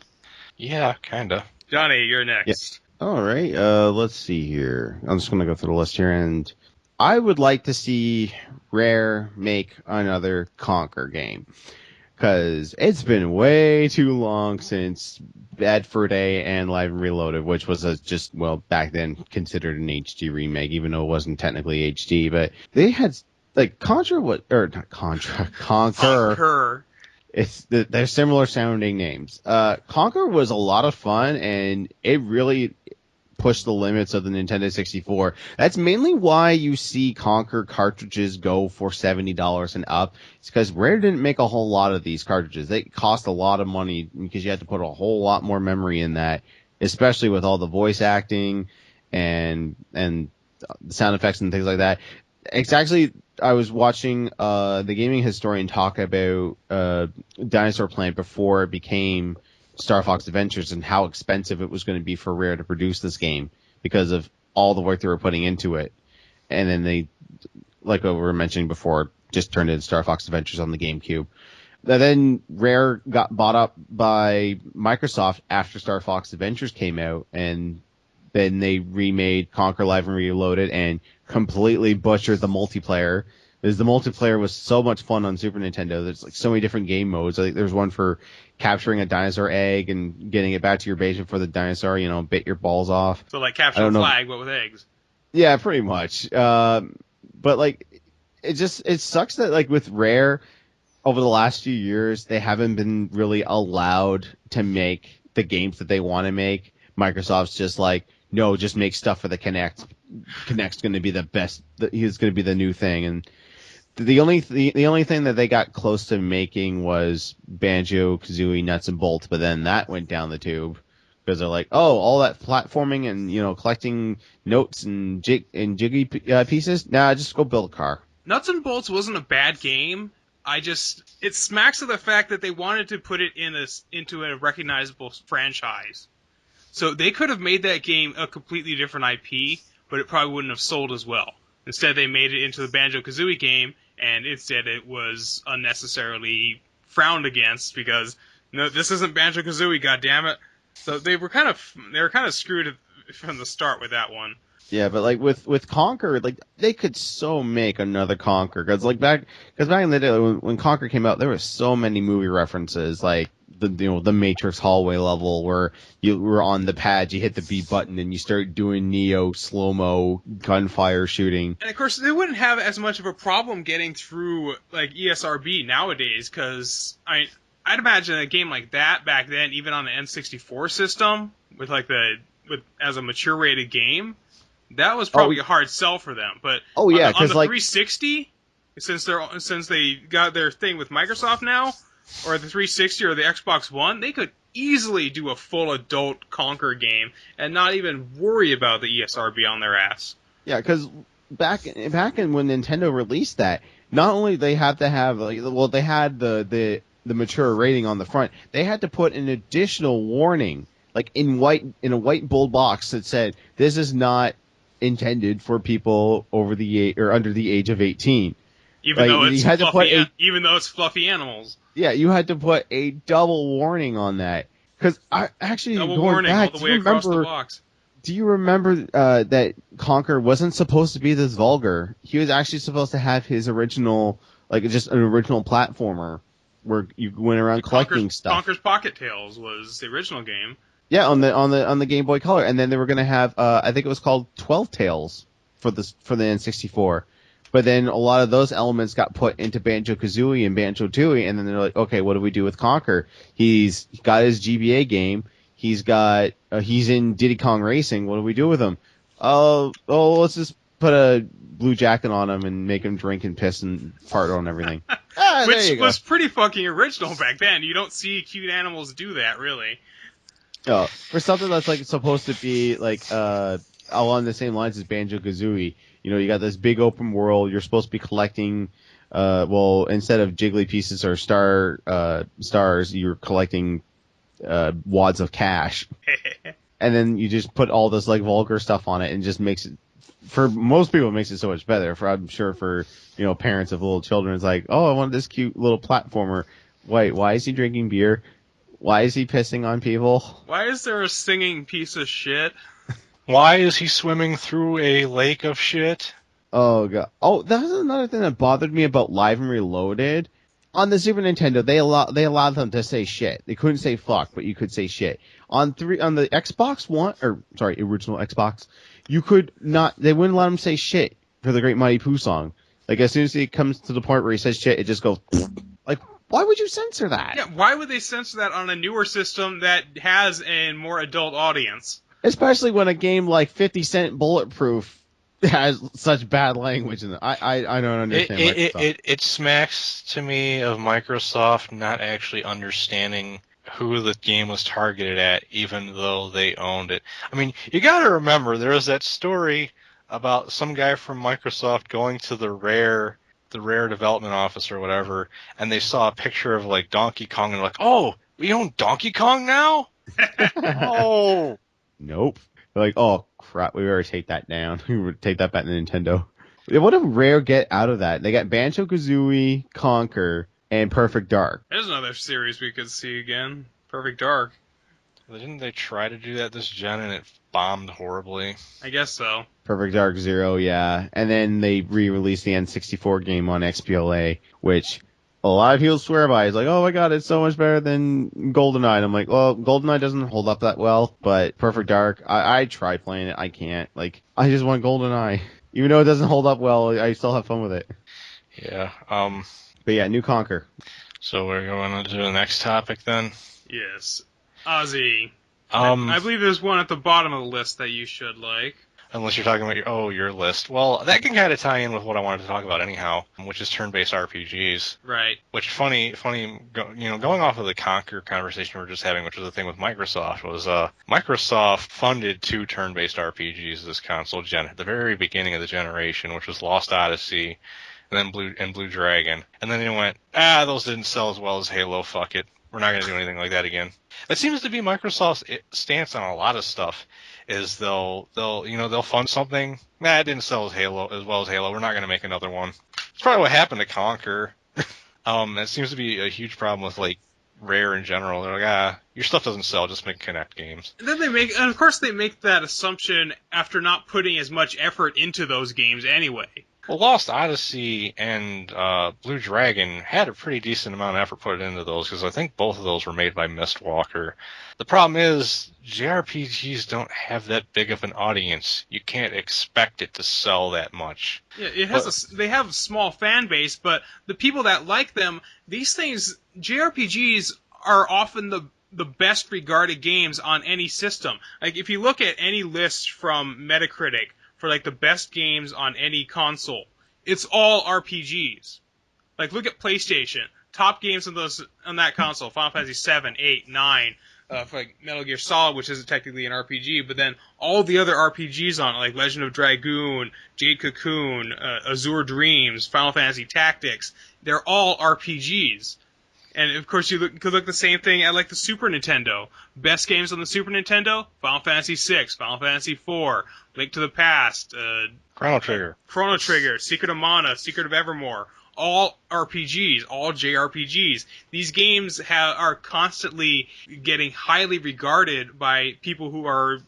Yeah, kinda. Johnny, you're next. All right, let's see here. I'm just going to go through the list here, and I would like to see Rare make another Conquer game. Because it's been way too long since Bad Fur Day and Live and Reloaded, which was back then considered an HD remake, even though it wasn't technically HD. But they had, like, Conquer. Conquer. They're similar sounding names. Conquer was a lot of fun, and it really pushed the limits of the Nintendo 64. That's mainly why you see Conquer cartridges go for $70 and up. It's because Rare didn't make a whole lot of these cartridges. They cost a lot of money because you had to put a whole lot more memory in that, especially with all the voice acting and the sound effects and things like that. It's actually, I was watching the gaming historian talk about Dinosaur Planet before it became Star Fox Adventures and how expensive it was going to be for Rare to produce this game because of all the work they were putting into it. And then they, like we were mentioning before, just turned into Star Fox Adventures on the GameCube. Then Rare got bought up by Microsoft after Star Fox Adventures came out, and then they remade Conquer Live and Reloaded and completely butchered the multiplayer. Because the multiplayer was so much fun on Super Nintendo. There's like so many different game modes. Like there's one for capturing a dinosaur egg and getting it back to your base before the dinosaur, bit your balls off. So like capture the flag, but with eggs. Yeah, pretty much. But like, it sucks that like with Rare, over the last few years, they haven't been really allowed to make the games that they want to make. Microsoft's just like, no, just make stuff for the Kinect. Kinect's going to be the best. He's going to be the new thing. And the only thing that they got close to making was Banjo-Kazooie Nuts and Bolts, but then that went down the tube because they're like, oh, all that platforming and collecting notes and jiggy pieces. Nah, just go build a car. Nuts and Bolts wasn't a bad game. It smacks of the fact that they wanted to put it into a recognizable franchise. So they could have made that game a completely different IP, but it probably wouldn't have sold as well. Instead, they made it into the Banjo-Kazooie game, and instead it was unnecessarily frowned against because, no, this isn't Banjo-Kazooie, goddammit. So they were kind of screwed from the start with that one. Yeah, but like with Conquer, like they could so make another Conquer because back in the day when Conquer came out, there were so many movie references, like the Matrix hallway level where you were on the pad, you hit the B button, and you start doing Neo slow-mo gunfire shooting. And of course, they wouldn't have as much of a problem getting through like ESRB nowadays because I'd imagine a game like that back then, even on the N64 system, as a mature rated game, that was probably a hard sell for them. But on the 360, since they got their thing with Microsoft now, or the 360 or the Xbox One, they could easily do a full adult Conquer game and not even worry about the ESRB on their ass. Yeah, because back in when Nintendo released that, not only they had to have they had the mature rating on the front, they had to put an additional warning in a white bold box that said this is not intended for people over the or under the age of 18. Even though it's fluffy animals. Yeah, you had to put a double warning on that. Because I actually double going warning back, all the way across the box. Do you remember that Conquer wasn't supposed to be this vulgar? He was actually supposed to have his original, just an original platformer where you went around collecting stuff. Conquer's Pocket Tales was the original game. Yeah, on the Game Boy Color, and then they were going to have I think it was called 12 Tales for the N64. But then a lot of those elements got put into Banjo-Kazooie and Banjo-Tooie, and then they're like, okay, what do we do with Conquer? He's got his GBA game. He's in Diddy Kong Racing. What do we do with him? Let's just put a blue jacket on him and make him drink and piss and fart on everything. Which was pretty fucking original back then. You don't see cute animals do that, really. Oh, for something that's supposed to be along the same lines as Banjo-Kazooie. You got this big open world. You're supposed to be collecting, instead of jiggly pieces or stars, you're collecting wads of cash. And then you just put all this like vulgar stuff on it and just makes it, for most people, it makes it so much better. I'm sure for, parents of little children, it's like, oh, I want this cute little platformer. Wait, why is he drinking beer? Why is he pissing on people? Why is there a singing piece of shit? Why is he swimming through a lake of shit? Oh god. Oh, that was another thing that bothered me about Live and Reloaded. On the Super Nintendo, they allowed them to say shit. They couldn't say fuck, but you could say shit. On the Xbox One, original Xbox, you could not. They wouldn't let them say shit for the Great Mighty Pooh song. Like as soon as it comes to the point where he says shit, it just goes. Like, why would you censor that? Yeah, why would they censor that on a newer system that has a more adult audience? Especially when a game like 50 Cent Bulletproof has such bad language in it. I don't understand. It smacks to me of Microsoft not actually understanding who the game was targeted at, even though they owned it. I mean, you gotta remember, there was that story about some guy from Microsoft going to the Rare development office or whatever, and they saw a picture of like Donkey Kong and they're like, oh, we own Donkey Kong now? Oh. Nope. They're like, oh crap, we better take that down. We would take that back to Nintendo. What did Rare get out of that? They got Banjo-Kazooie, Conker, and Perfect Dark. There's another series we could see again. Perfect Dark. Didn't they try to do that this gen and it bombed horribly? I guess so. Perfect Dark Zero, yeah. And then they re-released the N64 game on XBLA, which a lot of people swear by. It's like, oh my god, it's so much better than GoldenEye. And I'm like, well, GoldenEye doesn't hold up that well, but Perfect Dark, I tried playing it. I can't. Like, I just want GoldenEye. Even though it doesn't hold up well, I still have fun with it. Yeah. But yeah, New Conquer. So we're going to the next topic then? Yes. Ozzy. I believe there's one at the bottom of the list that you should like. Unless you're talking about your list. Well, that can kind of tie in with what I wanted to talk about anyhow, which is turn-based RPGs. Right. Which funny, going off of the Conquer conversation we were just having, which was the thing with Microsoft, was Microsoft funded 2 turn-based RPGs this console gen at the very beginning of the generation, which was Lost Odyssey and then Blue Dragon. And then they went, those didn't sell as well as Halo, fuck it. We're not going to do anything like that again. That seems to be Microsoft's stance on a lot of stuff. Is they'll fund something. It didn't sell as well as Halo. We're not going to make another one. It's probably what happened to Conquer. That seems to be a huge problem with like Rare in general. They're like, your stuff doesn't sell. Just make Kinect games. And then and of course they make that assumption after not putting as much effort into those games anyway. Well, Lost Odyssey and Blue Dragon had a pretty decent amount of effort put into those, because I think both of those were made by Mistwalker. The problem is, JRPGs don't have that big of an audience. You can't expect it to sell that much. Yeah, they have a small fan base, but the people that like them, these things, JRPGs are often the best regarded games on any system. Like, if you look at any list from Metacritic, for like the best games on any console, it's all RPGs. Like, look at PlayStation. Top games on that console: Final Fantasy 7, 8, 9, for like Metal Gear Solid, which isn't technically an RPG, but then all the other RPGs on it, like Legend of Dragoon, Jade Cocoon, Azure Dreams, Final Fantasy Tactics, they're all RPGs. And of course, you could look the same thing at like the Super Nintendo. Best games on the Super Nintendo: Final Fantasy VI, Final Fantasy IV, Link to the Past, Chrono Trigger, Secret of Mana, Secret of Evermore. All RPGs, all JRPGs. These games are constantly getting highly regarded by people who are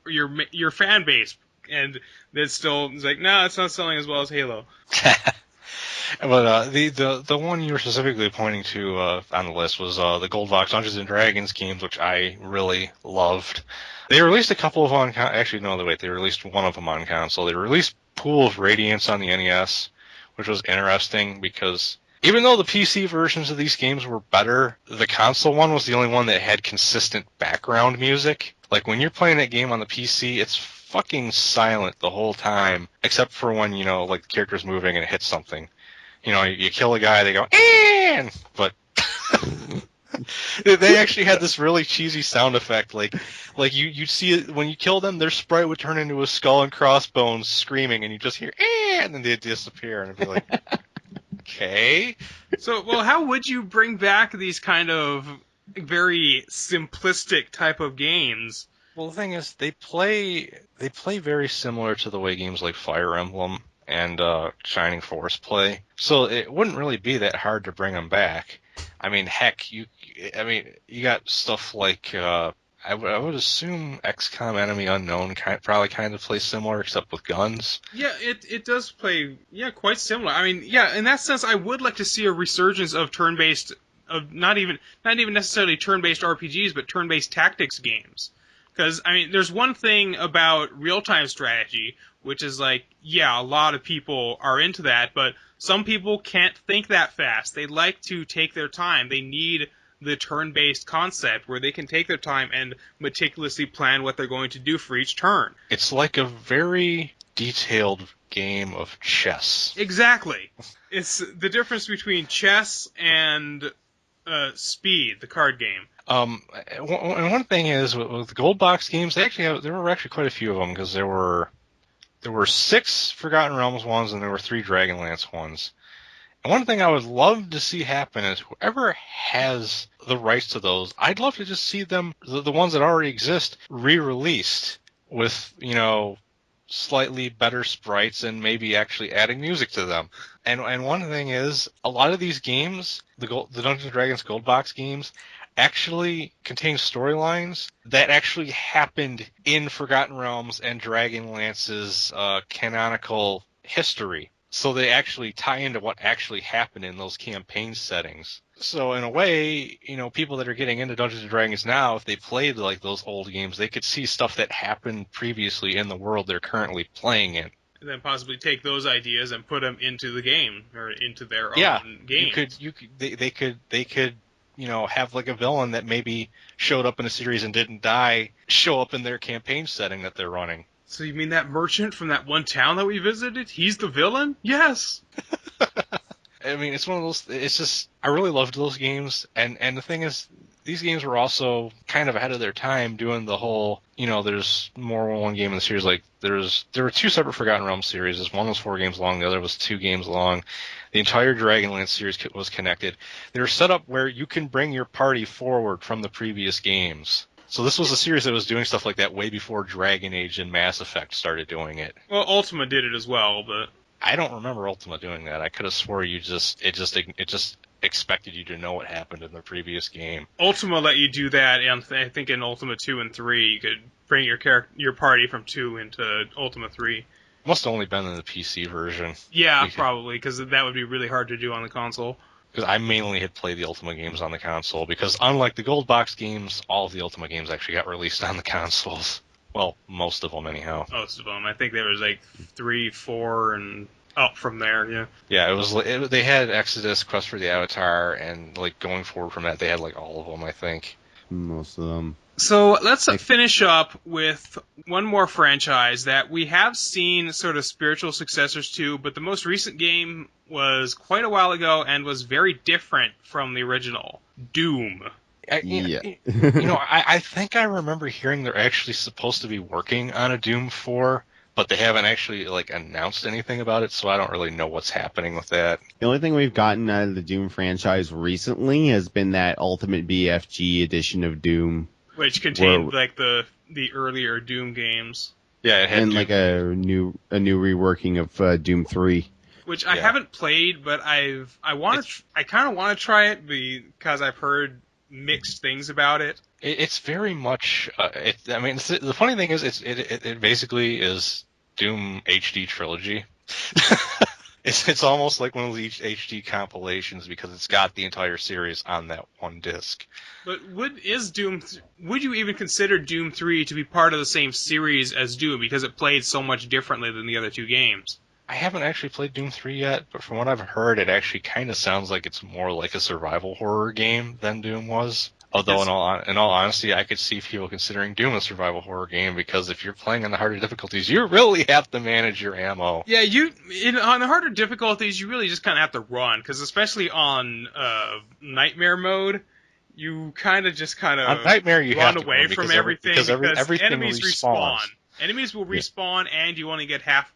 your fan base, and it's still like, no, it's not selling as well as Halo. But the one you were specifically pointing to on the list was the Gold Vox Dungeons and Dragons games, which I really loved. They released a couple of on actually no, wait, they released one of them on console. They released Pool of Radiance on the NES, which was interesting because even though the PC versions of these games were better, the console one was the only one that had consistent background music. Like when you're playing that game on the PC, it's fucking silent the whole time, except for when like the character's moving and it hits something. You kill a guy, they go, "And!" But They actually had this really cheesy sound effect, like you see it when you kill them, their sprite would turn into a skull and crossbones screaming, and you just hear and then they disappear, and it'd be like, okay. So, well, how would you bring back these kind of very simplistic type of games? Well, the thing is, they play very similar to the way games like Fire Emblem and Shining Force play, so it wouldn't really be that hard to bring them back. I mean, heck, you got stuff like I would assume XCOM Enemy Unknown probably kind of plays similar, except with guns. Yeah, it does play quite similar. I mean, yeah, in that sense, I would like to see a resurgence of turn-based, of not even necessarily turn-based RPGs, but turn-based tactics games. Because, I mean, there's one thing about real-time strategy, which is like, yeah, a lot of people are into that, but some people can't think that fast. They like to take their time. They need the turn-based concept where they can take their time and meticulously plan what they're going to do for each turn. It's like a very detailed game of chess. Exactly. It's the difference between chess and Speed, the card game. And one thing is with the gold box games, there were actually quite a few of them, because there were 6 Forgotten Realms ones and there were 3 Dragonlance ones. And one thing I would love to see happen is whoever has the rights to those, I'd love to just see them, the ones that already exist, re-released with, slightly better sprites and maybe actually adding music to them. And one thing is, a lot of these games, the Dungeons & Dragons Gold Box games, actually contain storylines that actually happened in Forgotten Realms and Dragonlance's canonical history. So they actually tie into what actually happened in those campaign settings. So in a way, people that are getting into Dungeons & Dragons now, if they played like those old games, they could see stuff that happened previously in the world they're currently playing in. And then possibly take those ideas and put them into the game, or into their own game. They could have like a villain that maybe showed up in a series and didn't die, show up in their campaign setting that they're running. So you mean that merchant from that one town that we visited? He's the villain? Yes! I mean, it's one of those, it's just, I really loved those games, and the thing is, these games were also kind of ahead of their time doing the whole, there's more than one game in the series, like, there were 2 separate Forgotten Realms series. One was 4 games long, the other was 2 games long. The entire Dragonlance series was connected. They were set up where you can bring your party forward from the previous games. So this was a series that was doing stuff like that way before Dragon Age and Mass Effect started doing it. Well, Ultima did it as well, but I don't remember Ultima doing that. I could have swore it just expected you to know what happened in the previous game. Ultima let you do that, and I think in Ultima 2 and 3, you could bring your party from 2 into Ultima 3. Must have only been in the PC version. Yeah, probably, because that would be really hard to do on the console. Because I mainly had played the Ultima games on the console, because unlike the Gold Box games, all of the Ultima games actually got released on the consoles. Well, most of them anyhow. Most of them. I think there was like 3, 4, and up from there, yeah. Yeah, they had Exodus, Quest for the Avatar, and like going forward from that, they had like all of them, I think. Most of them. So let's finish up with one more franchise that we have seen sort of spiritual successors to, but the most recent game was quite a while ago and was very different from the original. Doom. I think I remember hearing they're actually supposed to be working on a Doom 4, but they haven't actually like announced anything about it, so I don't really know what's happening with that. The only thing we've gotten out of the Doom franchise recently has been that Ultimate BFG edition of Doom. Which contained like the earlier Doom games. Yeah, it had and like a new reworking of Doom 3. Which I haven't played, but I kind of want to try it because I've heard mixed things about it. It's very much. The funny thing is, it basically is Doom HD trilogy. It's almost like one of these HD compilations because it's got the entire series on that one disc. But would you even consider Doom 3 to be part of the same series as Doom because it played so much differently than the other 2 games? I haven't actually played Doom 3 yet, but from what I've heard, it actually kind of sounds like it's more like a survival horror game than Doom was. Although, in all honesty, I could see people considering Doom a survival horror game because if you're playing on the harder difficulties, you really have to manage your ammo. Yeah, on the harder difficulties, you really just kind of have to run because especially on Nightmare mode, you kind of On Nightmare, you have run to away run from everything because everything enemies respawns. respawn. Enemies will respawn, and you only get half.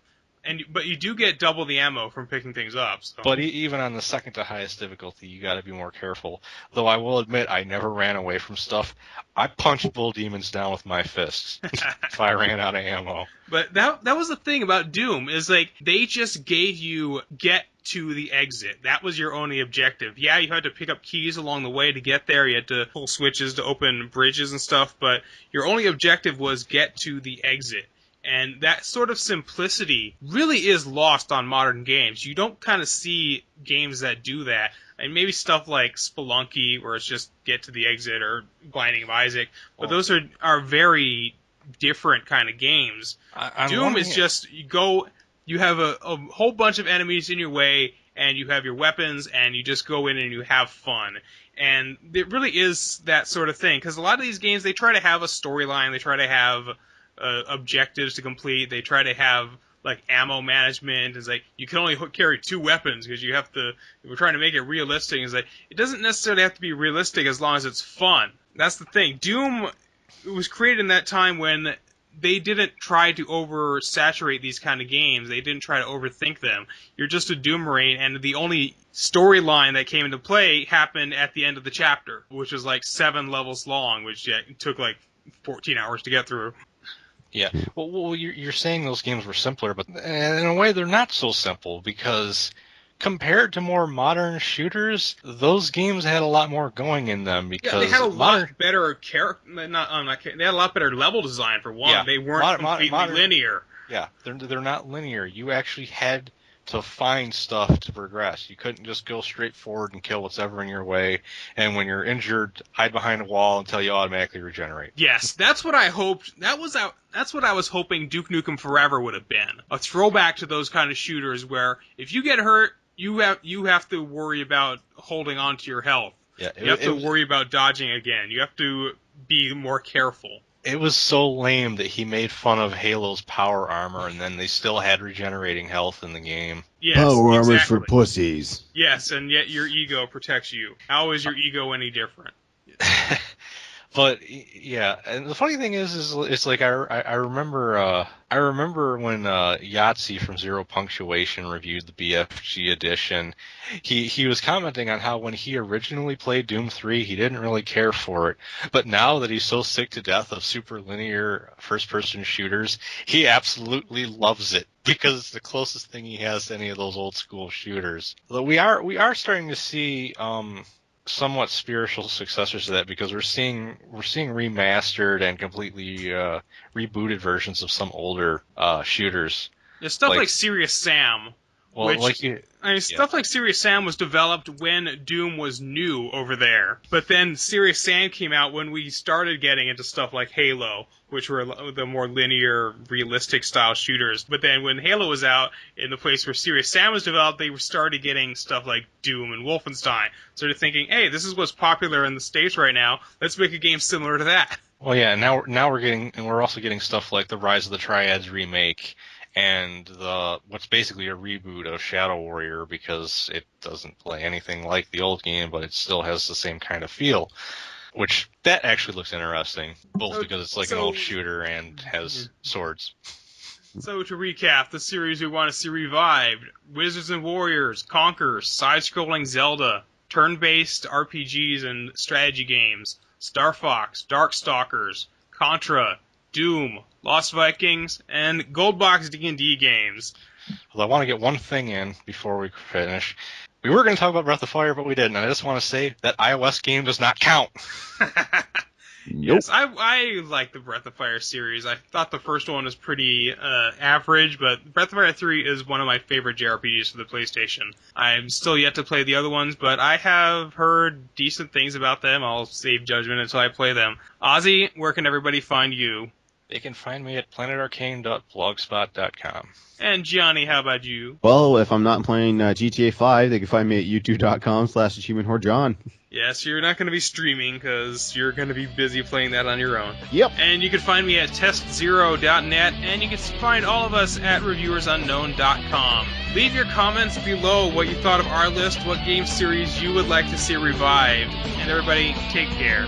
But you do get double the ammo from picking things up. So. But even on the second to highest difficulty, you got to be more careful. Though I will admit, I never ran away from stuff. I punched bull demons down with my fists if I ran out of ammo. But that was the thing about Doom is like they just gave you get to the exit. That was your only objective. Yeah, you had to pick up keys along the way to get there. You had to pull switches to open bridges and stuff. But your only objective was get to the exit. And that sort of simplicity really is lost on modern games. You don't kind of see games that do that. And maybe stuff like Spelunky, where it's just get to the exit, or Binding of Isaac. But those are very different kind of games. Doom is just, you have a whole bunch of enemies in your way, and you have your weapons, and you just go in and you have fun. And it really is that sort of thing. Because a lot of these games, they try to have a storyline, they try to have objectives to complete. They try to have like ammo management. It's like you can only carry 2 weapons because you have to. If we're trying to make it realistic, it's like it doesn't necessarily have to be realistic as long as it's fun. That's the thing. Doom was created in that time when they didn't try to oversaturate these kind of games. They didn't try to overthink them. You're just a Doom Marine, and the only storyline that came into play happened at the end of the chapter, which was like 7 levels long, which took like 14 hours to get through. Yeah, well, you're saying those games were simpler, but in a way they're not so simple because compared to more modern shooters, those games had a lot more going in them because they had a lot better they had a lot better level design for one. Yeah, they weren't completely linear. Yeah, they're not linear. You actually had to find stuff to progress. You couldn't just go straight forward and kill whatever in your way, and when you're injured, hide behind a wall until you automatically regenerate. Yes, that's what I hoped. That's what I was hoping Duke Nukem Forever would have been. A throwback to those kind of shooters where if you get hurt, you have to worry about holding on to your health. Yeah, you have to worry about dodging again. You have to be more careful. It was so lame that he made fun of Halo's power armor, and then they still had regenerating health in the game. Yes, power armor's for pussies. Yes, and yet your ego protects you. How is your ego any different? But yeah, and the funny thing is it's like I remember when Yahtzee from Zero Punctuation reviewed the BFG edition. He was commenting on how when he originally played Doom 3, he didn't really care for it, but now that he's so sick to death of super linear first-person shooters, he absolutely loves it because it's the closest thing he has to any of those old school shooters. Though we are starting to see somewhat spiritual successors to that because we're seeing remastered and completely rebooted versions of some older shooters. There's stuff like Serious Sam. Well, stuff like Serious Sam was developed when Doom was new over there. But then Serious Sam came out when we started getting into stuff like Halo, which were the more linear, realistic style shooters. But then when Halo was out, in the place where Serious Sam was developed, they started getting stuff like Doom and Wolfenstein. So they're thinking, hey, this is what's popular in the States right now. Let's make a game similar to that. Well, yeah, now we're also getting stuff like the Rise of the Triads remake and what's basically a reboot of Shadow Warrior because it doesn't play anything like the old game, but it still has the same kind of feel. Which, that actually looks interesting, both because it's like an old shooter and has swords. So to recap, the series we want to see revived: Wizards and Warriors, Conquer, side-scrolling Zelda, turn-based RPGs and strategy games, Star Fox, Darkstalkers, Contra, Doom, Lost Vikings, and Goldbox D&D games. Well, I want to get one thing in before we finish. We were going to talk about Breath of Fire, but we didn't. And I just want to say that iOS game does not count. Nope. Yes, I like the Breath of Fire series. I thought the first one was pretty average, but Breath of Fire 3 is one of my favorite JRPGs for the PlayStation. I'm still yet to play the other ones, but I have heard decent things about them. I'll save judgment until I play them. Ozzie, where can everybody find you? They can find me at planetarcane.blogspot.com. And Gianni, how about you? Well, if I'm not playing GTA 5, they can find me at youtube.com/achievementwhorejohn. Yes, you're not going to be streaming because you're going to be busy playing that on your own. Yep. And you can find me at testzero.net, and you can find all of us at reviewersunknown.com. Leave your comments below what you thought of our list, what game series you would like to see revived. And everybody, take care.